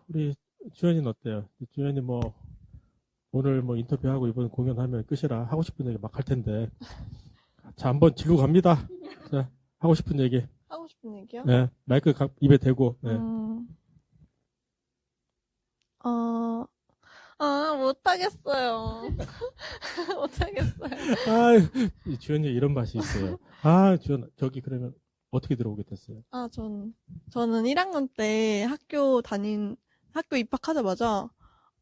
우리 주연이는 어때요? 주연이 뭐, 오늘 뭐 인터뷰하고 이번 공연하면 끝이라 하고 싶은 얘기 막 할 텐데. 자, 한번 질로 갑니다. 자, 하고 싶은 얘기. 하고 싶은 얘기요? 네, 마이크 입에 대고. 네. 못하겠어요. 못하겠어요. 이 주연이 이런 맛이 있어요. 아, 주연, 저기 그러면 어떻게 들어오게 됐어요? 저는 1학년 때 학교 입학하자마자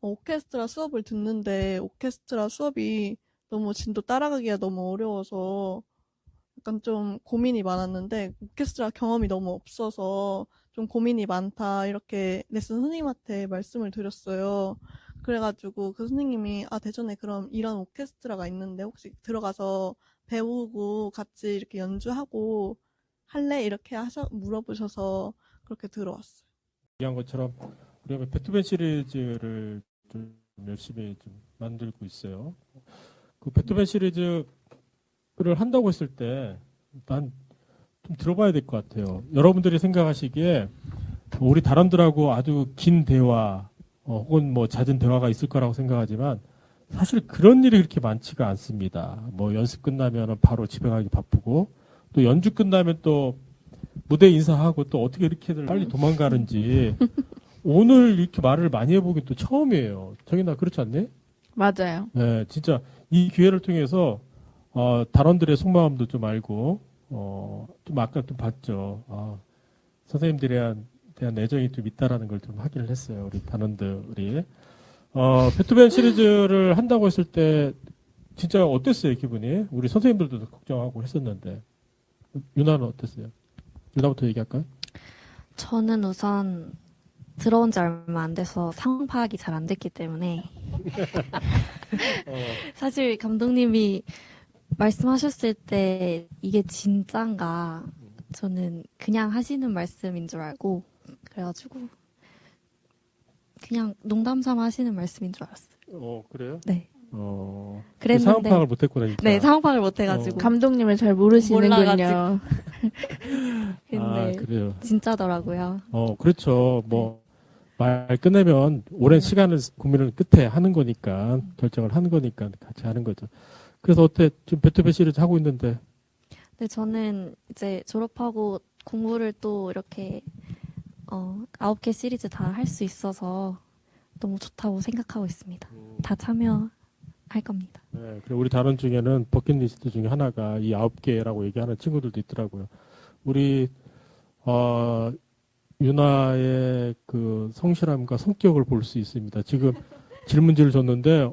오케스트라 수업을 듣는데 오케스트라 수업이 너무 진도 따라가기가 너무 어려워서 약간 좀 고민이 많았는데 오케스트라 경험이 너무 없어서 좀 고민이 많다 이렇게 레슨 선생님한테 말씀을 드렸어요. 그래가지고 그 선생님이 대전에 그럼 이런 오케스트라가 있는데 혹시 들어가서 배우고 같이 이렇게 연주하고 할래? 이렇게 물어보셔서 그렇게 들어왔어요. 얘기한 것처럼 우리가 베토벤 시리즈를 좀 열심히 좀 만들고 있어요. 그 베토벤 시리즈를 한다고 했을 때 난 좀 들어봐야 될 것 같아요. 여러분들이 생각하시기에 우리 단원들하고 아주 긴 대화 혹은 뭐 잦은 대화가 있을 거라고 생각하지만 사실 그런 일이 그렇게 많지가 않습니다. 뭐 연습 끝나면 바로 집에 가기 바쁘고 또 연주 끝나면 또 무대 인사하고 또 어떻게 이렇게들 빨리 도망가는지 오늘 이렇게 말을 많이 해보긴 또 처음이에요. 정인아 그렇지 않니? 맞아요. 네, 진짜 이 기회를 통해서 단원들의 속마음도 좀 알고 좀 아까 좀 봤죠. 선생님들에 대한 애정이 좀 있다라는 걸 좀 확인을 했어요. 우리 단원들이. 베토벤 시리즈를 한다고 했을 때 진짜 어땠어요, 기분이? 우리 선생님들도 걱정하고 했었는데. 유나는 어땠어요? 유나부터 얘기할까요? 저는 우선 들어온 지 얼마 안 돼서 상황 파악이 잘 안 됐기 때문에 사실 감독님이 말씀하셨을 때 이게 진짠가 저는 그냥 하시는 말씀인 줄 알고 그래가지고 그냥 농담 삼아 하시는 말씀인 줄 알았어요. 그래요? 네. 그랬는데 상황 파악을 못 했구나, 진짜. 네, 상황 파악을 못 해가지고. 감독님을 잘 모르시는군요. 몰라가지고. 근데 그래요. 진짜더라고요. 그렇죠. 말 끝내면 오랜 시간을 고민을 끝에 하는 거니까, 결정을 하는 거니까 같이 하는 거죠. 그래서 어때? 지금 베토벤 시리즈 하고 있는데. 네, 저는 이제 졸업하고 공부를 또 이렇게 9개 시리즈 다 할 수 있어서 너무 좋다고 생각하고 있습니다. 다 참여할 겁니다. 네, 그리고 우리 단원 중에는 버킷리스트 중에 하나가 이 9개라고 얘기하는 친구들도 있더라고요. 우리 유나의 그 성실함과 성격을 볼 수 있습니다. 지금 질문지를 줬는데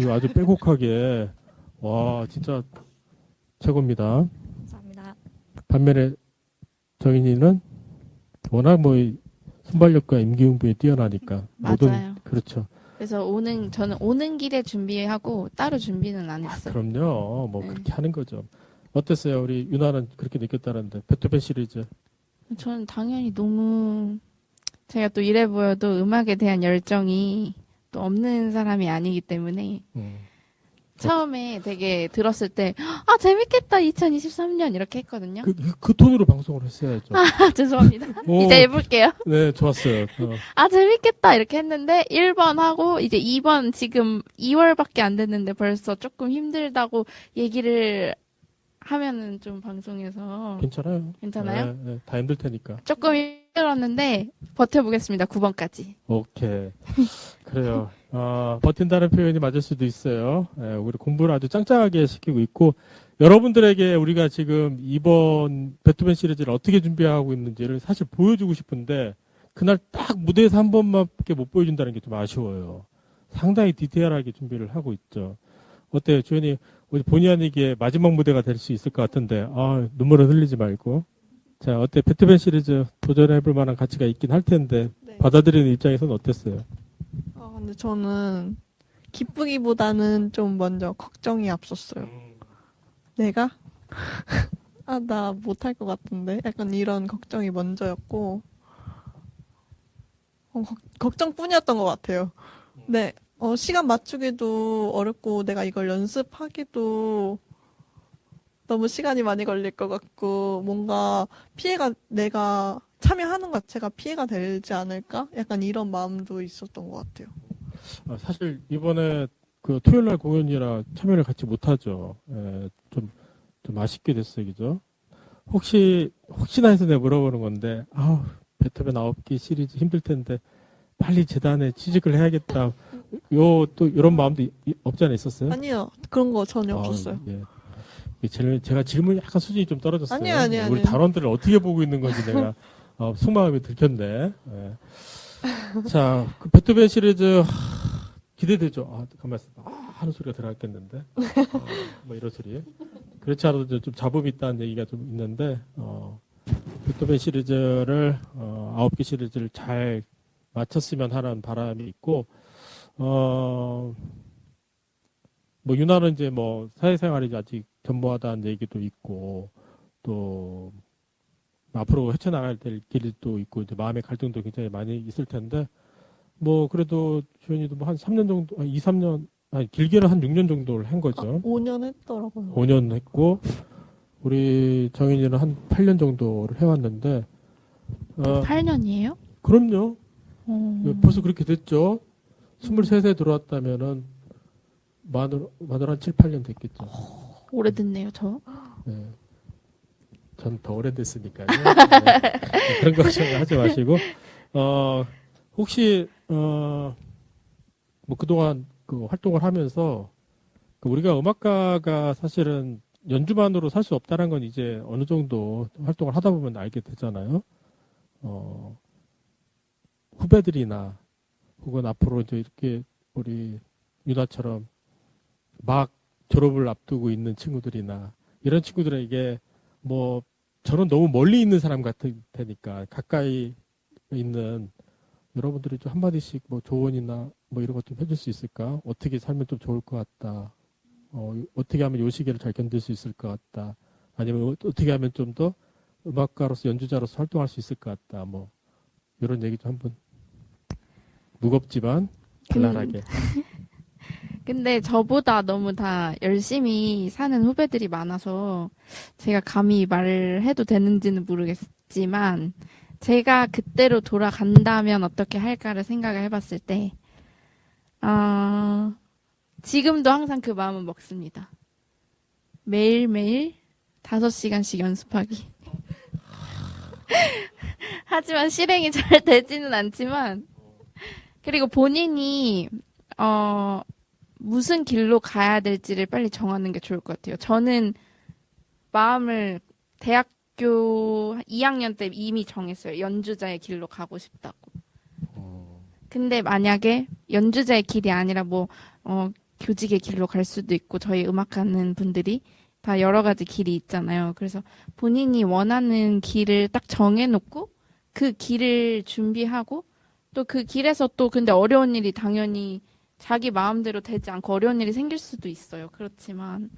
아주 빼곡하게 와 진짜 최고입니다. 감사합니다. 반면에 정인이는 워낙 이 순발력과 임기응변이 뛰어나니까 맞아요. 그렇죠. 그래서 저는 오는 길에 준비하고 따로 준비는 안 했어요. 그럼요. 네. 그렇게 하는 거죠. 어땠어요? 우리 유나는 그렇게 느꼈다는데 베토벤 시리즈. 저는 당연히 너무 제가 또 이래 보여도 음악에 대한 열정이 또 없는 사람이 아니기 때문에 처음에 되게 들었을 때 재밌겠다 2023년 이렇게 했거든요. 그 톤으로 방송을 했어야죠. 죄송합니다. 이제 해볼게요. 네, 좋았어요. 재밌겠다 이렇게 했는데 1번 하고 이제 2번 지금 2월밖에 안 됐는데 벌써 조금 힘들다고 얘기를 하면은 좀 방송에서 괜찮아요. 괜찮아요? 네, 다 힘들 테니까. 조금 힘들었는데 버텨보겠습니다. 9번까지. 오케이. 그래요. 버틴다는 표현이 맞을 수도 있어요. 우리 공부를 아주 짱짱하게 시키고 있고 여러분들에게 우리가 지금 이번 베토벤 시리즈를 어떻게 준비하고 있는지를 사실 보여주고 싶은데 그날 딱 무대에서 한 번밖에 못 보여준다는 게 좀 아쉬워요. 상당히 디테일하게 준비를 하고 있죠. 어때요? 주연이 우리 본의 아니게 마지막 무대가 될 수 있을 것 같은데, 눈물을 흘리지 말고. 자, 어때? 배트맨 시리즈 도전해볼 만한 가치가 있긴 할 텐데, 네. 받아들이는 입장에서는 어땠어요? 근데 저는 기쁘기보다는 좀 먼저 걱정이 앞섰어요. 내가? 나 못할 것 같은데? 약간 이런 걱정이 먼저였고, 걱정뿐이었던 것 같아요. 네, 시간 맞추기도 어렵고, 내가 이걸 연습하기도 너무 시간이 많이 걸릴 것 같고, 뭔가 내가 참여하는 것 자체가 피해가 되지 않을까? 약간 이런 마음도 있었던 것 같아요. 사실 이번에 그 토요일 날 공연이라 참여를 같이 못하죠. 좀 아쉽게 됐어요, 그죠? 혹시나 해서 내가 물어보는 건데, 배트맨 9개 시리즈 힘들 텐데, 빨리 재단에 취직을 해야겠다. 또 이런 마음도 없지 않아 있었어요? 아니요, 그런 거 전혀 없었어요. 예. 제가 질문이 약간 수준이 좀 떨어졌어요. 아니요. 우리 단원들을 어떻게 보고 있는 건지 내가 속마음이 들켰네. 예. 자, 그 배트맨 시리즈 기대되죠. 가만 있어. 하는 소리가 들어갔겠는데. 뭐 이런 소리. 그렇지 않아도 좀 자부심이 있다는 얘기가 좀 있는데, 배트맨 시리즈를 9개 시리즈를 잘 마쳤으면 하는 바람이 있고, 뭐 유나는 이제 뭐 사회생활이 아직 전무하다는 얘기도 있고, 또 앞으로 헤쳐나갈 길도 있고, 이제 마음의 갈등도 굉장히 많이 있을 텐데, 뭐 그래도 주연이도 뭐 한 3년 정도, 2, 3년, 길게는 한 6년 정도를 한 거죠. 5년 했더라고요. 5년 했고, 우리 정인이는 한 8년 정도를 해왔는데, 8년이에요? 그럼요. 벌써 그렇게 됐죠. 23세 들어왔다면은 만으로 한 7, 8년 됐겠죠. 오래됐네요, 저. 네. 전 더 오래됐으니까요. 네. 그런 거 하지 마시고, 혹시, 뭐 그동안 그 활동을 하면서, 그 우리가 음악가가 사실은 연주만으로 살 수 없다는 건 이제 어느 정도 활동을 하다 보면 알게 되잖아요. 후배들이나 혹은 앞으로 이제 이렇게 우리 유나처럼 막 졸업을 앞두고 있는 친구들이나 이런 친구들에게 뭐 저는 너무 멀리 있는 사람 같으니까 가까이 있는 여러분들이 좀 한마디씩 뭐 조언이나 뭐 이런 것 좀 해줄 수 있을까? 어떻게 살면 좀 좋을 것 같다. 어떻게 하면 요 시기를 잘 견딜 수 있을 것 같다. 아니면 어떻게 하면 좀 더 음악가로서 연주자로서 활동할 수 있을 것 같다. 뭐 이런 얘기도 한번 무겁지만 발랄하게. 근데 저보다 너무 다 열심히 사는 후배들이 많아서 제가 감히 말을 해도 되는지는 모르겠지만 제가 그때로 돌아간다면 어떻게 할까를 생각을 해봤을 때 지금도 항상 그 마음은 먹습니다. 매일매일 5시간씩 연습하기. 하지만 실행이 잘 되지는 않지만 그리고 본인이 무슨 길로 가야 될지를 빨리 정하는 게 좋을 것 같아요. 저는 마음을 대학교 2학년 때 이미 정했어요. 연주자의 길로 가고 싶다고. 근데 만약에 연주자의 길이 아니라 교직의 길로 갈 수도 있고 저희 음악하는 분들이 다 여러 가지 길이 있잖아요. 그래서 본인이 원하는 길을 딱 정해놓고 그 길을 준비하고 또 그 길에서 또 근데 어려운 일이 당연히 자기 마음대로 되지 않고 어려운 일이 생길 수도 있어요. 그렇지만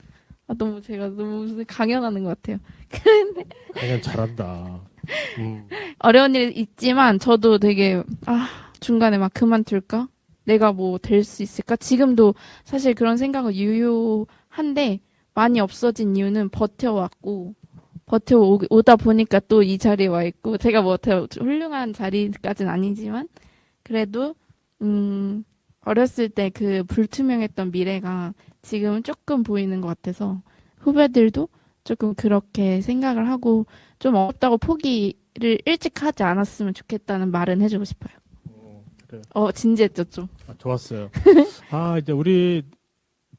제가 너무 강연하는 것 같아요. 강연 잘한다. 어려운 일이 있지만 저도 되게 중간에 막 그만둘까? 내가 뭐 될 수 있을까? 지금도 사실 그런 생각은 유효한데 많이 없어진 이유는 버텨오다 보니까 또 이 자리에 와 있고 제가 뭐 훌륭한 자리까지는 아니지만 그래도 어렸을 때 그 불투명했던 미래가 지금은 조금 보이는 것 같아서 후배들도 조금 그렇게 생각을 하고 좀 어렵다고 포기를 일찍 하지 않았으면 좋겠다는 말은 해주고 싶어요. 그래. 진지했죠, 좀. 좋았어요. 이제 우리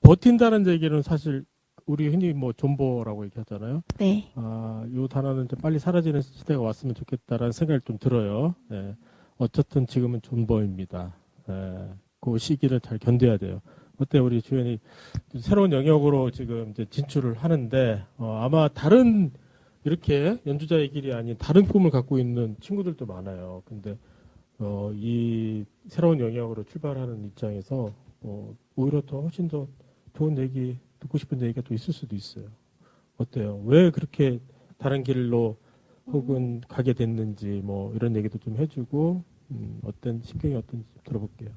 버틴다는 얘기는 사실 우리 흔히 뭐 존버라고 얘기하잖아요. 네. 요 단어는 좀 빨리 사라지는 시대가 왔으면 좋겠다라는 생각이 좀 들어요. 네. 어쨌든 지금은 존버입니다. 그 시기를 잘 견뎌야 돼요. 어때요, 우리 주연이 새로운 영역으로 지금 이제 진출을 하는데 아마 다른 이렇게 연주자의 길이 아닌 다른 꿈을 갖고 있는 친구들도 많아요. 근데 이 새로운 영역으로 출발하는 입장에서 오히려 더 훨씬 더 좋은 얘기, 듣고 싶은 얘기가 또 있을 수도 있어요. 어때요? 왜 그렇게 다른 길로 혹은 가게 됐는지 뭐 이런 얘기도 좀 해주고 어떤 심경이 어떤지 들어볼게요.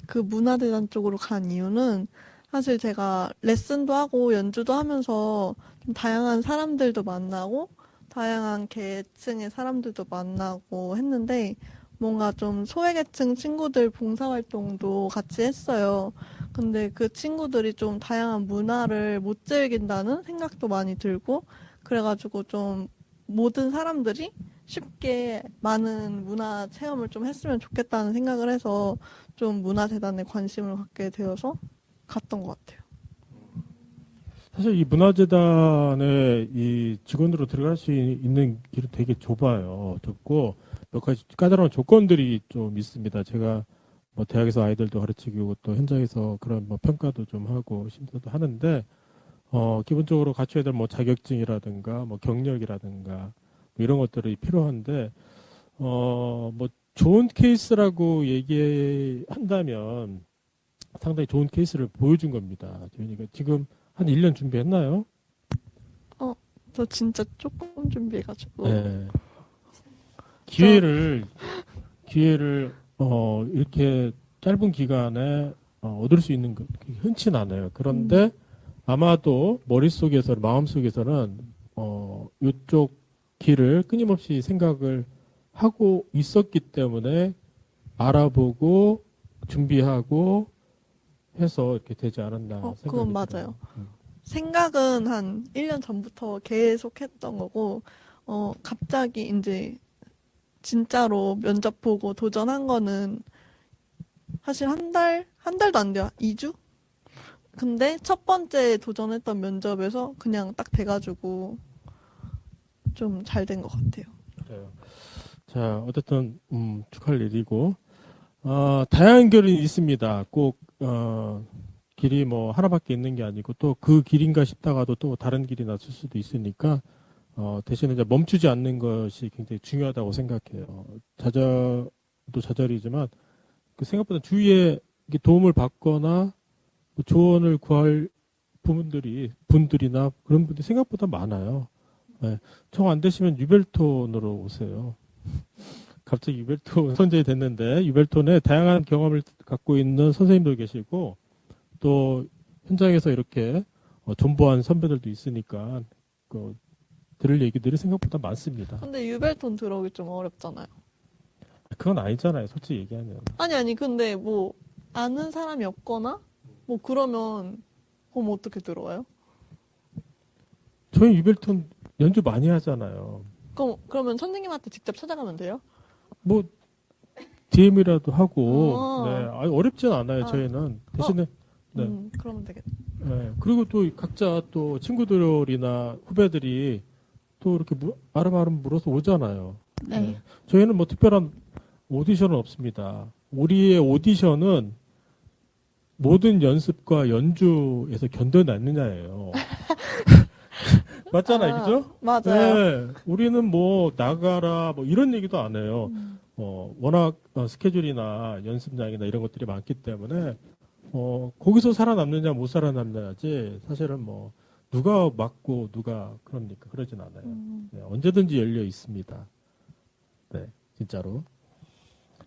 그 문화재단 쪽으로 간 이유는 사실 제가 레슨도 하고 연주도 하면서 좀 다양한 사람들도 만나고 다양한 계층의 사람들도 만나고 했는데 뭔가 좀 소외계층 친구들 봉사활동도 같이 했어요. 근데 그 친구들이 좀 다양한 문화를 못 즐긴다는 생각도 많이 들고 그래가지고 좀 모든 사람들이 쉽게 많은 문화 체험을 좀 했으면 좋겠다는 생각을 해서 좀 문화재단에 관심을 갖게 되어서 갔던 것 같아요. 사실 이 문화재단에 이 직원으로 들어갈 수 있는 길은 되게 좁아요. 좁고 몇 가지 까다로운 조건들이 좀 있습니다. 제가 뭐 대학에서 아이들도 가르치고 또 현장에서 그런 뭐 평가도 좀 하고 심사도 하는데 기본적으로 갖춰야 될 뭐 자격증이라든가 뭐 경력이라든가 뭐 이런 것들이 필요한데 뭐 좋은 케이스라고 얘기한다면 상당히 좋은 케이스를 보여준 겁니다. 그러니까 지금 한 1년 준비했나요? 저 진짜 조금 준비해가지고. 네. 기회를 이렇게 짧은 기간에 얻을 수 있는 거 흔치 않아요. 그런데 아마도 머릿속에서 마음속에서는 이쪽 길을 끊임없이 생각을 하고 있었기 때문에 알아보고 준비하고 해서 이렇게 되지 않았나 생각이 그건 맞아요. 들어요. 생각은 한 1년 전부터 계속 했던 거고, 갑자기 이제 진짜로 면접 보고 도전한 거는 사실 한 달도 안 돼요. 2주? 근데 첫 번째 도전했던 면접에서 그냥 딱 돼가지고 좀 잘 된 것 같아요. 그래요. 자, 어쨌든 축하할 일이고 다양한 길이 있습니다. 꼭 길이 뭐 하나밖에 있는 게 아니고 또 그 길인가 싶다가도 또 다른 길이 났을 수도 있으니까 대신에 이제 멈추지 않는 것이 굉장히 중요하다고 생각해요. 좌절도 좌절이지만 그 생각보다 주위에 이렇게 도움을 받거나 뭐 조언을 구할 분들이나 그런 분들이 생각보다 많아요. 네. 정 안 되시면 유벨톤으로 오세요. 갑자기 유벨톤 선정이 됐는데 유벨톤에 다양한 경험을 갖고 있는 선생님도 계시고 또 현장에서 이렇게 존버한 선배들도 있으니까 들을 얘기들이 생각보다 많습니다. 근데 유벨톤 들어오기 좀 어렵잖아요. 그건 아니잖아요. 솔직히 얘기하면. 아니, 근데 뭐 아는 사람이 없거나 뭐 그러면 어떻게 들어와요? 저희 유벨톤 연주 많이 하잖아요. 그러면 선생님한테 직접 찾아가면 돼요? 뭐 DM이라도 하고 아. 네, 어렵진 않아요. 아. 저희는 대신에 네. 그러면 되겠다. 네. 그리고 또 각자 또 친구들이나 후배들이 또 이렇게 아름아름 물어서 오잖아요. 네. 저희는 뭐 특별한 오디션은 없습니다. 우리의 오디션은 모든 연습과 연주에서 견뎌냈느냐예요. 맞잖아요, 그죠? 맞아요. 네. 우리는 뭐 나가라 뭐 이런 얘기도 안 해요. 워낙 스케줄이나 연습량이나 이런 것들이 많기 때문에 거기서 살아남느냐 못 살아남느냐지 사실은 뭐 누가 맞고 누가 그럽니까? 그러진 않아요. 네, 언제든지 열려 있습니다. 네, 진짜로.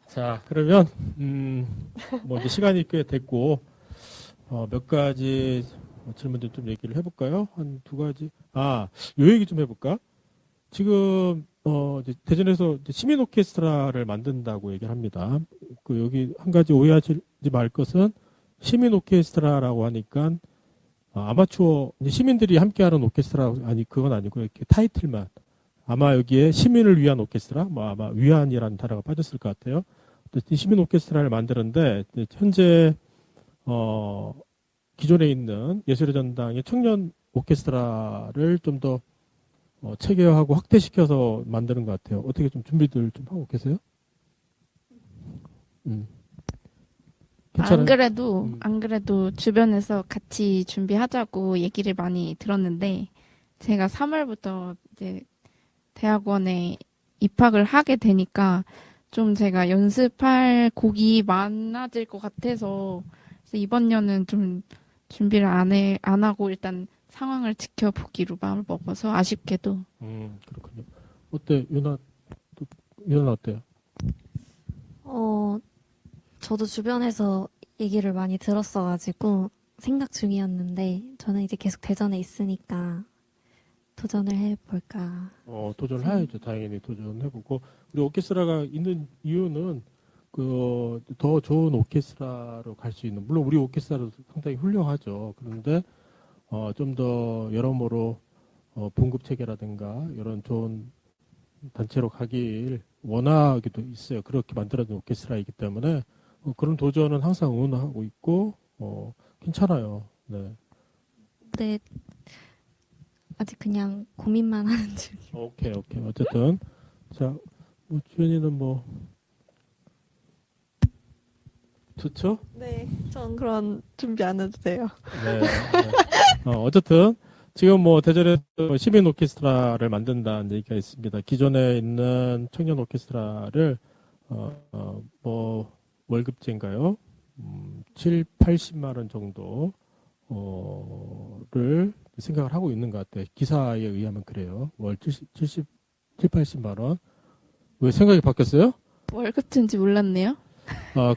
자, 그러면 뭐 이제 시간이 꽤 됐고 몇 가지 질문들 좀 얘기를 해볼까요? 한 두 가지. 요 얘기 좀 해볼까? 지금 이제 대전에서 이제 시민 오케스트라를 만든다고 얘기를 합니다. 여기 한 가지 오해하지 말 것은 시민 오케스트라라고 하니까 아마추어 이제 시민들이 함께하는 오케스트라 그건 아니고 이렇게 타이틀만 아마 여기에 시민을 위한 오케스트라 뭐 아마 위안이라는 단어가 빠졌을 것 같아요. 시민 오케스트라를 만드는데 현재 기존에 있는 예술의 전당의 청년 오케스트라를 좀 더 체계화하고 확대시켜서 만드는 것 같아요. 어떻게 좀 준비들 좀 하고 계세요? 괜찮아요? 안 그래도 주변에서 같이 준비하자고 얘기를 많이 들었는데, 제가 3월부터 이제 대학원에 입학을 하게 되니까 좀 제가 연습할 곡이 많아질 것 같아서, 그래서 이번 년은 좀 준비를 안 하고 일단 상황을 지켜보기로 마음을 먹어서 아쉽게도. 그렇군요. 어때, 유나 어때요? 저도 주변에서 얘기를 많이 들었어가지고 생각 중이었는데 저는 이제 계속 대전에 있으니까 도전을 해볼까. 도전을 해야죠. 당연히 도전해보고. 우리 오케스트라가 있는 이유는, 더 좋은 오케스트라로 갈 수 있는, 물론 우리 오케스트라도 상당히 훌륭하죠. 그런데, 좀 더 여러모로, 봉급 체계라든가, 이런 좋은 단체로 가길 원하기도 있어요. 그렇게 만들어진 오케스트라이기 때문에, 그런 도전은 항상 응원하고 있고, 괜찮아요. 네. 근데 아직 그냥 고민만 하는 중이에요. 오케이. 어쨌든. 자, 주연이는 좋죠? 네, 전 그런 준비 안 해도 돼요. 네. 어쨌든, 지금 대전에서 시민 오케스트라를 만든다는 얘기가 있습니다. 기존에 있는 청년 오케스트라를, 월급제인가요? 7, 80만 원 정도, 를 생각을 하고 있는 것 같아요. 기사에 의하면 그래요. 월 7, 80만 원. 왜 생각이 바뀌었어요? 월급인지 몰랐네요.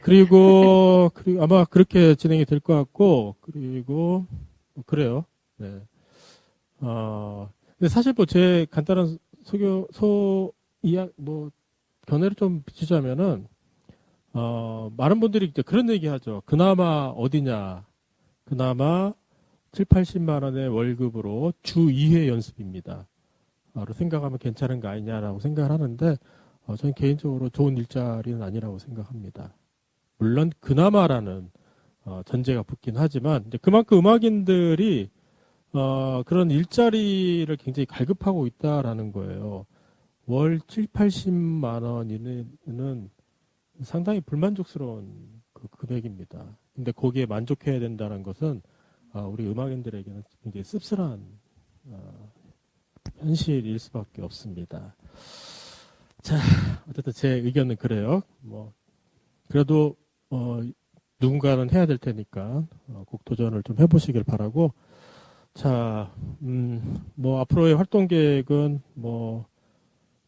그리고 아마 그렇게 진행이 될 것 같고, 그리고, 그래요. 네. 근데 사실 제 간단한 견해를 좀 비추자면은, 많은 분들이 이제 그런 얘기 하죠. 그나마 어디냐. 그나마 7, 80만 원의 월급으로 주 2회 연습입니다. 로 생각하면 괜찮은 거 아니냐라고 생각을 하는데, 저는 개인적으로 좋은 일자리는 아니라고 생각합니다. 물론 그나마라는 전제가 붙긴 하지만 이제 그만큼 음악인들이 그런 일자리를 굉장히 갈급하고 있다라는 거예요. 월 7, 80만 원이면 상당히 불만족스러운 그 금액입니다. 근데 거기에 만족해야 된다는 것은 우리 음악인들에게는 굉장히 씁쓸한 현실일 수밖에 없습니다. 자, 어쨌든 제 의견은 그래요. 그래도 누군가는 해야 될 테니까 꼭 도전을 좀 해보시길 바라고. 자, 앞으로의 활동 계획은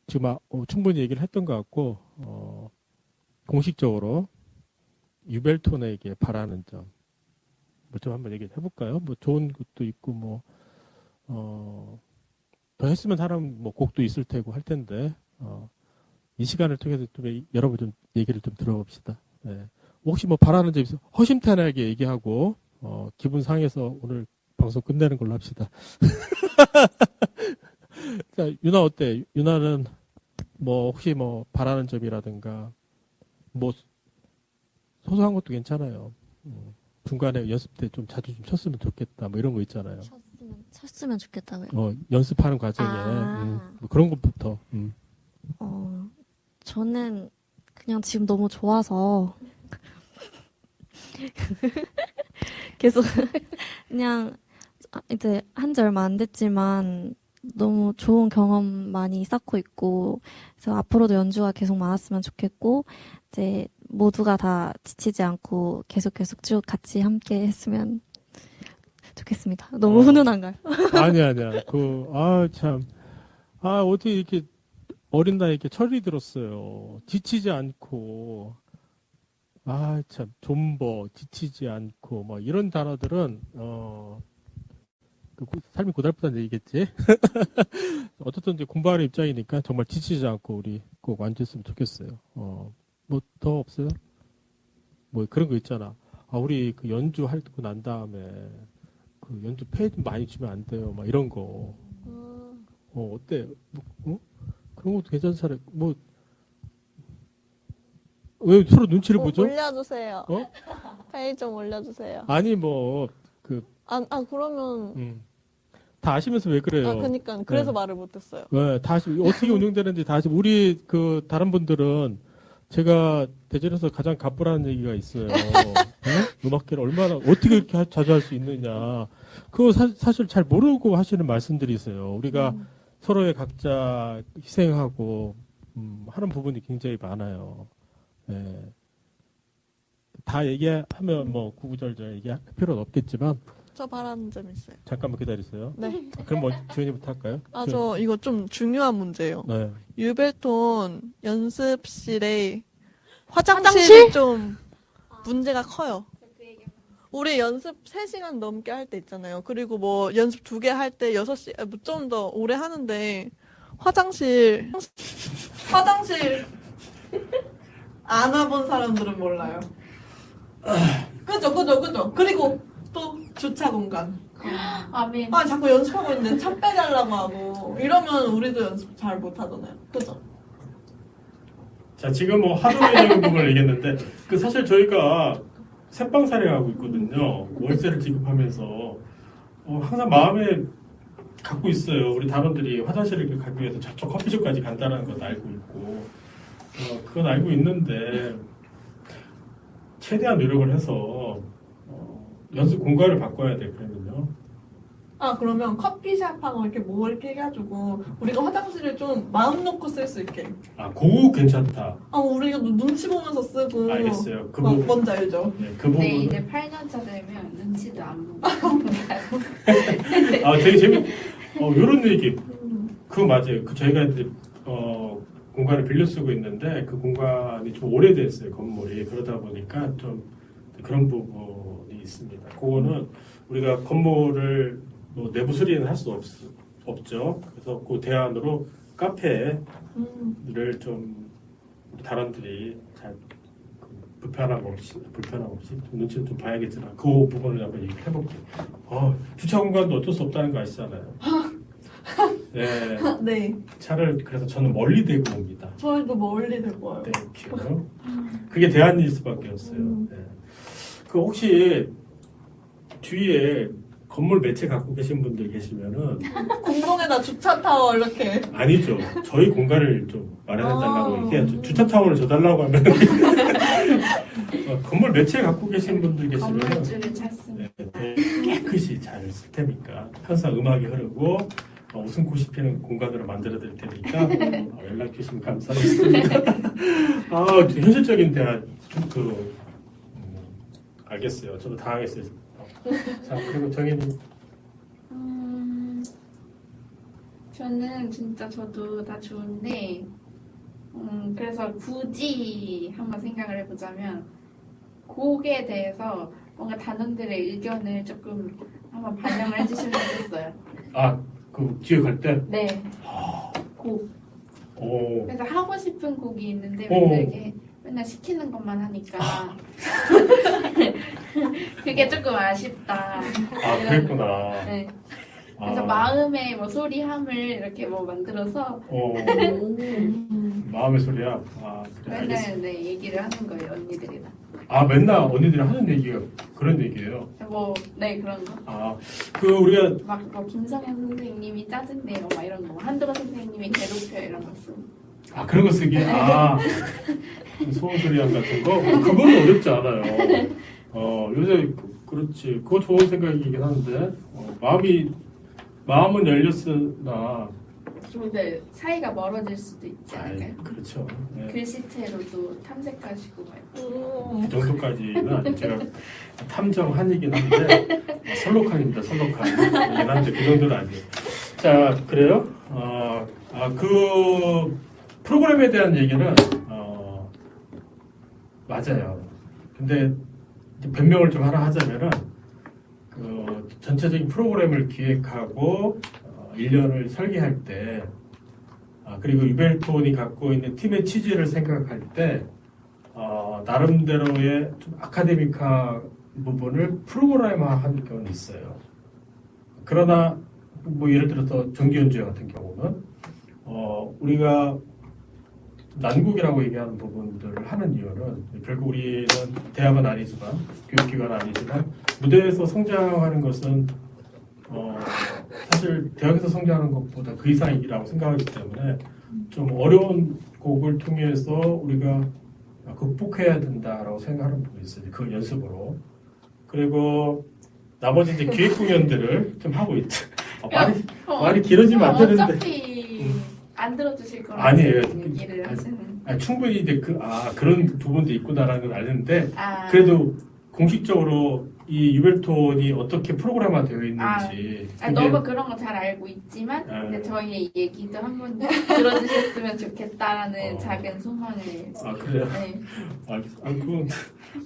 지금 충분히 얘기를 했던 것 같고, 공식적으로 유벨톤에게 바라는 점, 좀 한번 얘기를 해볼까요? 좋은 것도 있고, 더 했으면 하는 곡도 있을 테고 할 텐데, 이 시간을 통해서 좀 여러분 좀 얘기를 좀 들어봅시다. 네. 혹시 바라는 점 있어요? 허심탄회하게 얘기하고, 기분 상해서 오늘 방송 끝내는 걸로 합시다. 자, 유나 어때? 유나는 혹시 바라는 점이라든가, 소소한 것도 괜찮아요. 중간에 연습 때 좀 자주 좀 쳤으면 좋겠다. 이런 거 있잖아요. 쳤으면 좋겠다고요. 연습하는 과정에 그런 것부터. 저는 그냥 지금 너무 좋아서 계속 그냥 이제 한 지 얼마 안 됐지만 너무 좋은 경험 많이 쌓고 있고, 그래서 앞으로도 연주가 계속 많았으면 좋겠고, 이제 모두가 다 지치지 않고 계속 쭉 같이 함께 했으면 좋겠습니다. 너무 훈훈한가요? 아니야. 참. 어떻게 이렇게 어린 나이에 이렇게 철이 들었어요. 지치지 않고. 참. 존버, 지치지 않고, 이런 단어들은, 삶이 고달프다는 얘기겠지? 어쨌든 이제 공부하는 입장이니까 정말 지치지 않고 우리 꼭 앉았으면 좋겠어요. 더 없어요? 그런 거 있잖아. 우리 그 연주 하고 난 다음에 그 연주 페이 좀 많이 주면 안 돼요. 이런 거. 어때? 그런 것도 괜찮잖아요. 왜 서로 눈치를 보죠? 올려주세요. 페이 좀 올려주세요. 아니, 그러면. 다 아시면서 왜 그래요? 그니까. 그래서 네. 말을 못했어요. 네, 어떻게 운영되는지 다 아시고, 우리 다른 분들은 제가 대전에서 가장 가쁘라는 얘기가 있어요. 음악회를 얼마나 어떻게 이렇게 자주 할 수 있느냐. 그거 사실 잘 모르고 하시는 말씀들이 있어요. 우리가 서로의 각자 희생하고 하는 부분이 굉장히 많아요. 예. 다 얘기하면 뭐 구구절절 얘기할 필요는 없겠지만 저 바라는 점 있어요. 잠깐만 기다리세요. 네. 그럼 뭐 주연이부터 할까요? 아, 저 이거 좀 중요한 문제예요. 네. 유벨톤 연습실에 화장실이 좀 문제가 커요. 우리 연습 3시간 넘게 할 때 있잖아요. 그리고 뭐 연습 2개 할 때 6시, 뭐 좀 더 오래 하는데 화장실 안 와본 사람들은 몰라요. 그죠. 그리고 또 주차 공간. 아멘. 아, 자꾸 연습하고 있는데 차 빼달라고 하고 이러면 우리도 연습 잘 못하잖아요. 그죠? 자, 지금 뭐 하드웨어적인 부분을 얘기했는데, 그 사실 저희가 새빵 사례하고 있거든요. 월세를 지급하면서, 항상 마음에 갖고 있어요. 우리 단원들이 화장실을 가기 위해서 저쪽 커피숍까지 간다는 건 알고 있고, 그건 알고 있는데, 최대한 노력을 해서, 연습 공간을 바꿔야 돼, 그러면요. 아, 그러면 커피숍하고 이렇게 뭐 이렇게 해가지고 우리가 화장실을 좀 마음 놓고 쓸 수 있게. 아, 그거 괜찮다. 아, 우리가 눈치 보면서 쓰고. 알겠어요. 그 막 부분. 뭔지 알죠? 네, 그 근데 부분. 이제 8년차 되면 눈치도 안 보고 아, 되게 요런 얘기. 그거 맞아요. 저희가 이제, 공간을 빌려 쓰고 있는데, 그 공간이 좀 오래됐어요, 건물이. 그러다 보니까 좀 그런 부분이 있습니다. 그거는 우리가 건물을 뭐 내부 수리는 할 수 없죠. 그래서 그 대안으로 카페를 좀 우리 단원들이 잘 불편함 없이 좀 눈치를 좀 봐야겠지만 그 부분을 한번 얘기해 볼게요. 주차 공간도 어쩔 수 없다는 거 아시잖아요. 네, 네. 차를 그래서 저는 멀리 대고 옵니다. 저희도 멀리 들고 와요. 네, 그게 대안일 수밖에 없어요. 네. 그 혹시 주위에 건물 매체 갖고 계신 분들 계시면은 공동에다 주차 타워 이렇게. 아니죠. 저희 공간을 좀 마련해달라고 아. 얘기해야죠. 주차 타워를 줘달라고 하면 건물 매체 갖고 계신 분들 계시면 건물주를 찾습니다. 깨끗이 잘 쓸 테니까 항상 음악이 흐르고 웃음꽃이 피는 공간으로 만들어 드릴 테니까 연락 주시면 감사하겠습니다. 현실적인 대화 알겠어요. 저도 당황했어요. 자, 그리고 정혜님. 저는 진짜 저도 다 좋은데 그래서 굳이 한번 생각을 해보자면 곡에 대해서 뭔가 단원들의 의견을 조금 한번 반영을 해주시면 좋겠어요. 그 기획할 때? 네. 곡. 오. 그래서 하고 싶은 곡이 있는데 오. 맨날 이렇게 맨날 시키는 것만 하니까 그게 조금 아쉽다. 그랬구나. 네. 그래서 마음의 뭐 소리함을 이렇게 뭐 만들어서 마음의 소리야. 그래, 알겠어. 맨날 네, 얘기를 하는 거예요, 언니들이랑. 맨날 언니들이 하는 얘기가 그런 얘기예요. 뭐, 네, 그런 거. 우리가 막, 뭐, 김성현 선생님이 짜증내요, 막 이런 거. 한도가 선생님이 괴롭혀요, 이런 거 쓰고. 그런 거 쓰기. 소원 소리함 같은 거. 그거는 어렵지 않아요. 요새 그렇지. 그거 좋은 생각이긴 한데 마음은 열렸으나. 근데 사이가 멀어질 수도 있지 않을까요? 그렇죠. 네. 글씨체로도 탐색하시고 막. 그 정도까지는 아니고 제가 탐정한이긴 한데 설록한입니다. 설록한이긴 한데 그 정도는 아니에요. 자, 그래요? 그 프로그램에 대한 얘기는 맞아요. 근데 변명을 좀 하나 하자면은 그 전체적인 프로그램을 기획하고 1년을 설계할 때 그리고 유벨톤이 갖고 있는 팀의 취지를 생각할 때 나름대로의 좀 아카데미카 부분을 프로그램화한 경우는 있어요. 그러나 뭐 예를 들어서 정기연주회 같은 경우는 우리가 난국이라고 얘기하는 부분들을 하는 이유는 결국 우리는 대학은 아니지만 교육기관은 아니지만 무대에서 성장하는 것은 사실 대학에서 성장하는 것보다 그 이상이라고 생각하기 때문에 좀 어려운 곡을 통해서 우리가 극복해야 된다라고 생각하는 부분이 있어요. 그 연습으로. 그리고 나머지 이제 기획 공연들을 좀 하고 있죠. 말이 길어지면 안 되는데. 어차피 안 들어주실 거라고 아니에요. 얘기를 하시는. 충분히 이제 그런 부분도 있구나라는 걸 아는데, 아, 그래도 공식적으로 이 유벨톤이 어떻게 프로그램화 되어 있는지. 너무 그런 거 잘 알고 있지만, 아. 근데 저희의 얘기도 한번 들어주셨으면 좋겠다라는 어. 작은 소망을. 그래요? 네. 그건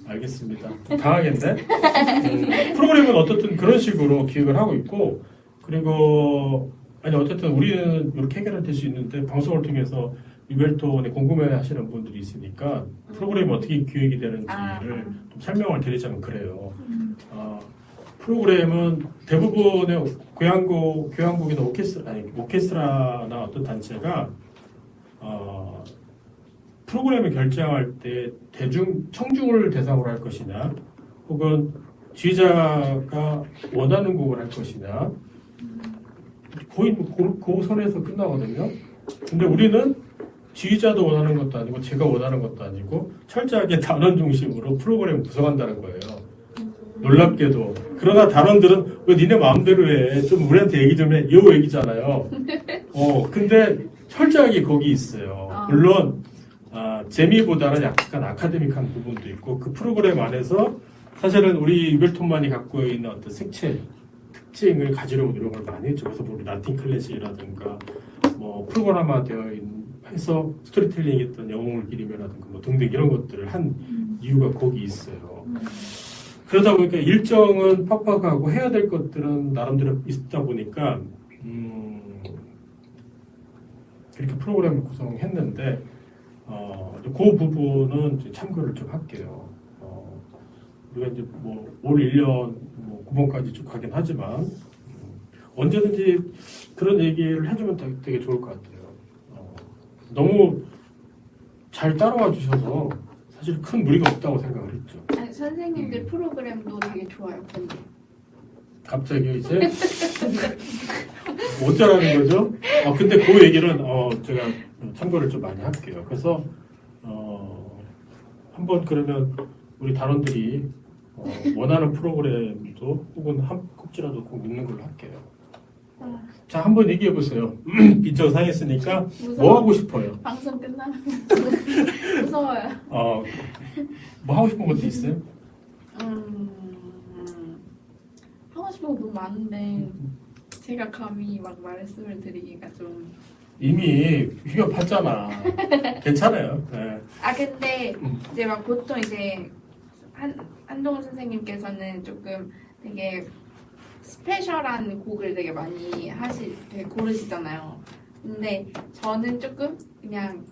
알겠습니다. 당하겠네. 프로그램은 어떻든 그런 식으로 기획을 하고 있고, 그리고 어쨌든 우리는 이렇게 해결은 될 수 있는데 방송을 통해서 유벨톤에 궁금해하시는 분들이 있으니까 프로그램이 어떻게 기획이 되는지를 좀 설명을 드리자면 그래요. 프로그램은 대부분의 교향곡이나 오케스트라나 어떤 단체가 프로그램을 결정할 때 청중을 대상으로 할 것이냐, 혹은 지휘자가 원하는 곡을 할 것이냐, 거의 그 선에서 끝나거든요. 근데 우리는 지휘자도 원하는 것도 아니고 제가 원하는 것도 아니고 철저하게 단원 중심으로 프로그램을 구성한다는 거예요. 놀랍게도. 그러나 단원들은 왜 니네 마음대로 해? 좀 우리한테 얘기 좀 해. 이 얘기잖아요. 근데 철저하게 거기 있어요. 물론 재미보다는 약간 아카데믹한 부분도 있고, 그 프로그램 안에서 사실은 우리 유벨톤만이 갖고 있는 어떤 색채, 특징을 가지려고 노력을 많이 했죠. 그래서 우리 라틴 클래식이라든가 프로그램화 되어 해서 스토리텔링 했던 영웅을 기리며라든가 등등 이런 것들을 한 이유가 거기 있어요. 그러다 보니까 일정은 팍팍하고 해야 될 것들은 나름대로 있다 보니까 그렇게 프로그램을 구성했는데 그 부분은 이제 참고를 좀 할게요. 우리가 이제 올 1년 9번까지 쭉 가긴 하지만 언제든지 그런 얘기를 해주면 되게 좋을 것 같아요. 너무 잘 따라와 주셔서 사실 큰 무리가 없다고 생각을 했죠. 선생님들 프로그램도 되게 좋아요. 근데. 갑자기 이제 어쩌라는 거죠? 근데 그 얘기는 제가 참고를 좀 많이 할게요. 그래서 한번 그러면 우리 단원들이 원하는 프로그램도 혹은 한 꼭지라도 꼭 있는 걸로 할게요. 자, 한번 얘기해 보세요. 빈정 상했으니까 뭐 하고 싶어요? 방송 끝나면 무서워요. 뭐 하고 싶은 것도 있어요? 하고 싶은 거 너무 많은데 제가 감히 막 말씀을 드리기가 좀. 이미 휴업했잖아. 괜찮아요. 네. 근데 이제 막 보통 이제 한동훈 선생님께서는 조금 되게 스페셜한 곡을 되게 많이 되게 고르시잖아요. 근데 저는 조금 그냥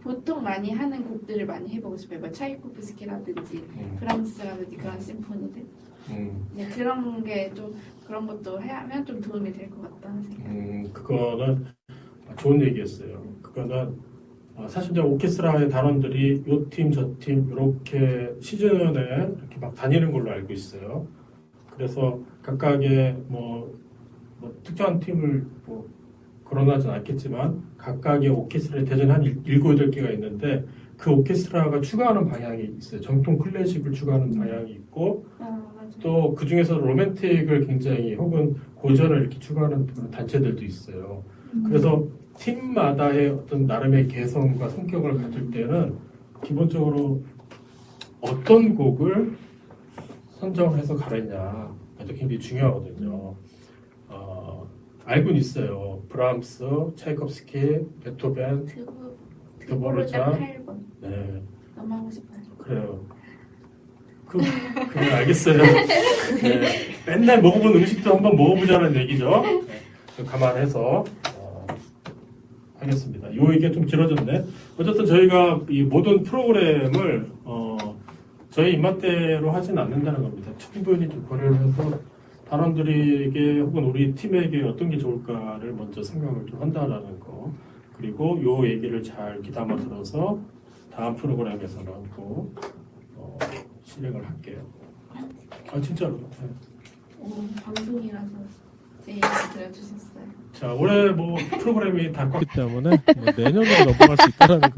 보통 많이 하는 곡들을 많이 해보고 싶어요. 뭐 차이코프스키라든지 브람스라든지 그런 심포니들. 네, 그런 게 좀 그런 것도 하면 좀 도움이 될 것 같다는 생각. 그거는 좋은 얘기였어요. 그거는 사실 이제 오케스트라의 단원들이 요 팀 저 팀 이렇게 시즌에 이렇게 막 다니는 걸로 알고 있어요. 그래서 각각의 특정한 팀을 거론하진 않겠지만 각각의 오케스트라의 대전 한 7, 8개가 있는데 그 오케스트라가 추구하는 방향이 있어요. 정통 클래식을 추구하는 방향이 있고 또 그 중에서 로맨틱을 굉장히 혹은 고전을 이렇게 추구하는 단체들도 있어요. 그래서 팀마다의 어떤 나름의 개성과 성격을 가질 때는 기본적으로 어떤 곡을 선정해서 가느냐 이것도 굉장히 중요하거든요. 알고는 있어요. 브람스, 차이콥스키, 베토벤, 드보르자. 8번. 네, 너무 하고 싶어요. 그래요. 그래 알겠어요. 네, 맨날 먹어본 음식도 한번 먹어보자는 얘기죠. 네, 감안해서 하겠습니다. 요 얘기가 좀 길어졌네. 어쨌든 저희가 이 모든 프로그램을 저희 입맛대로 하진 않는다는 겁니다. 충분히 좀 고려를 해서 단원들에게 혹은 우리 팀에게 어떤 게 좋을까를 먼저 생각을 좀 한다라는 거. 그리고 요 얘기를 잘 귀담아 들어서 다음 프로그램에서는 꼭 실행을 할게요. 진짜로. 네. 방송이라서 제 얘기 들어주셨어요. 자, 올해 프로그램이 다 컸기 때문에 내년으로 넘어갈 수 있다는 거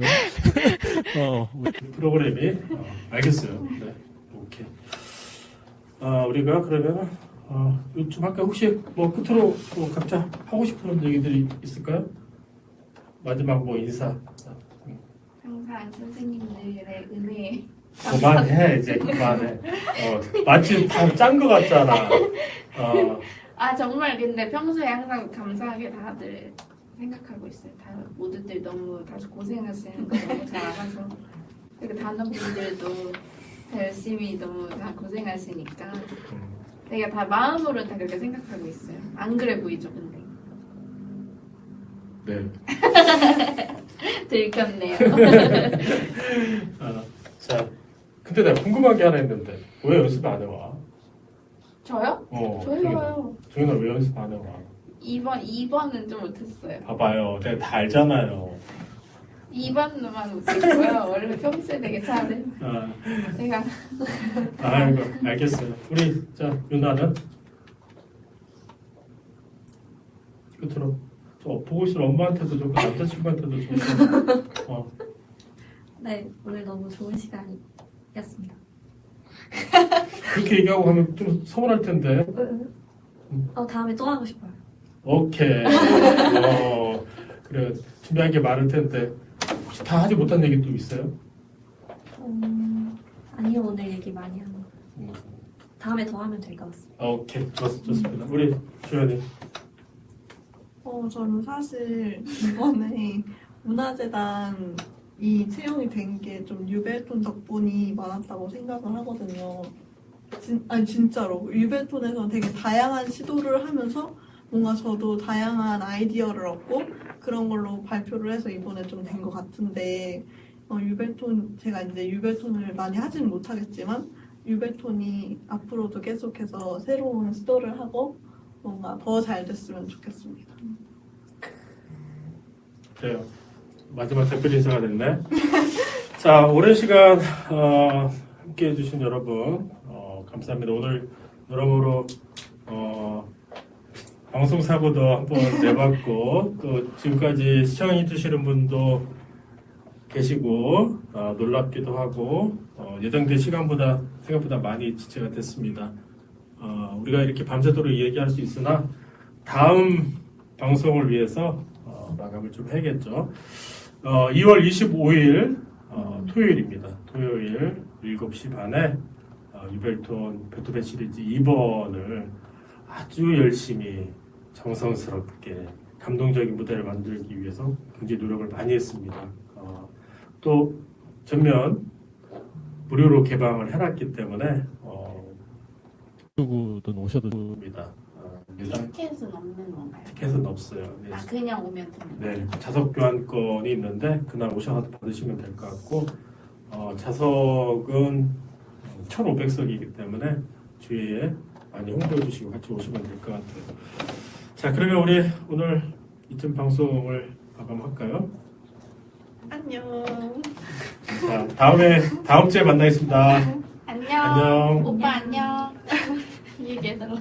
우리 프로그램이 알겠어요. 네, 오케이. 우리가 그러면 요즘 할까 혹시 뭐 끝으로 뭐 각자 하고 싶은 얘기들이 있을까요? 마지막 뭐 인사. 항상 선생님들의 은혜. 그만해 이제 그만해. 마치 다 짠 거 같잖아. 아 정말 근데 평소에 항상 감사하게 다들 생각하고 있어요. 다 모두들 너무 다들 고생하시는 거 너무 잘 알아서 그리고 단원분들도 다 열심히 너무 다 고생하시니까 내가 다 마음으로 다 그렇게 생각하고 있어요. 안 그래 보이죠 근데 네. 들켰네요. 자, 근데 내가 궁금한 게 하나 있는데 왜 연습 안 해와? 저요? 저요. 종현아 왜 연습 안 해와? 2번은 좀 못했어요. 봐봐요, 내가 다 알잖아요. 2번만 못했고요. 원래 평소에 되게 잘해. 내가 아이고, 알겠어요. 우리 자 윤아는 끝으로 보고 있을 엄마한테도 좋고 남자친구한테도 좋고. 네, 오늘 너무 좋은 시간이었습니다. 그렇게 얘기하고 하면 좀 서운할 텐데. 다음에 또 하고 싶어요. 오케이. 그래 준비한 게 많을 텐데 혹시 다 하지 못한 얘기 또 있어요? 아니요, 오늘 얘기 많이 하는 거. 다음에 더 하면 될 것 같습니다. 오케이, 좋습니다. 우리 주연이. 저는 사실 이번에 문화재단이 채용이 된 게 좀 유벨톤 덕분이 많았다고 생각을 하거든요. 아니 진짜로 유벨톤에서 되게 다양한 시도를 하면서 뭔가 저도 다양한 아이디어를 얻고 그런 걸로 발표를 해서 이번에 좀 된 것 같은데 제가 이제 유벨톤을 많이 하지는 못하겠지만 유벨톤이 앞으로도 계속해서 새로운 시도를 하고 뭔가 더 잘 됐으면 좋겠습니다. 그래요. 마지막 댓글 인사가 됐네. 자, 오랜 시간 함께 해주신 여러분 감사합니다. 오늘 여러모로 방송 사고도 한번 내봤고 또 지금까지 시청해주시는 분도 계시고 놀랍기도 하고 예정된 시간보다 생각보다 많이 지체가 됐습니다. 우리가 이렇게 밤새도록 얘기할 수 있으나 다음 방송을 위해서 마감을 좀 해야겠죠. 2월 25일 토요일입니다. 토요일 7시 반에 유벨톤 베토벤 시리즈 2번을 아주 열심히 정성스럽게 감동적인 무대를 만들기 위해서 굉장히 노력을 많이 했습니다. 또 전면 무료로 개방을 해놨기 때문에 누구든 오셔도 됩니다. 티켓은 없는 건가요? 티켓은 없어요. 네. 그냥 오면 됩니다. 네, 자석 교환권이 있는데 그날 오셔서 받으시면 될 것 같고 자석은 1,500석이기 때문에 주위에 많이 홍보해 주시고 같이 오시면 될 것 같아요. 자, 그러면 우리 오늘 이쯤 방송을 마감할까요? 안녕. 자, 다음 주에 만나겠습니다. 안녕. 안녕. 오빠 안녕. 이 얘기 해달라.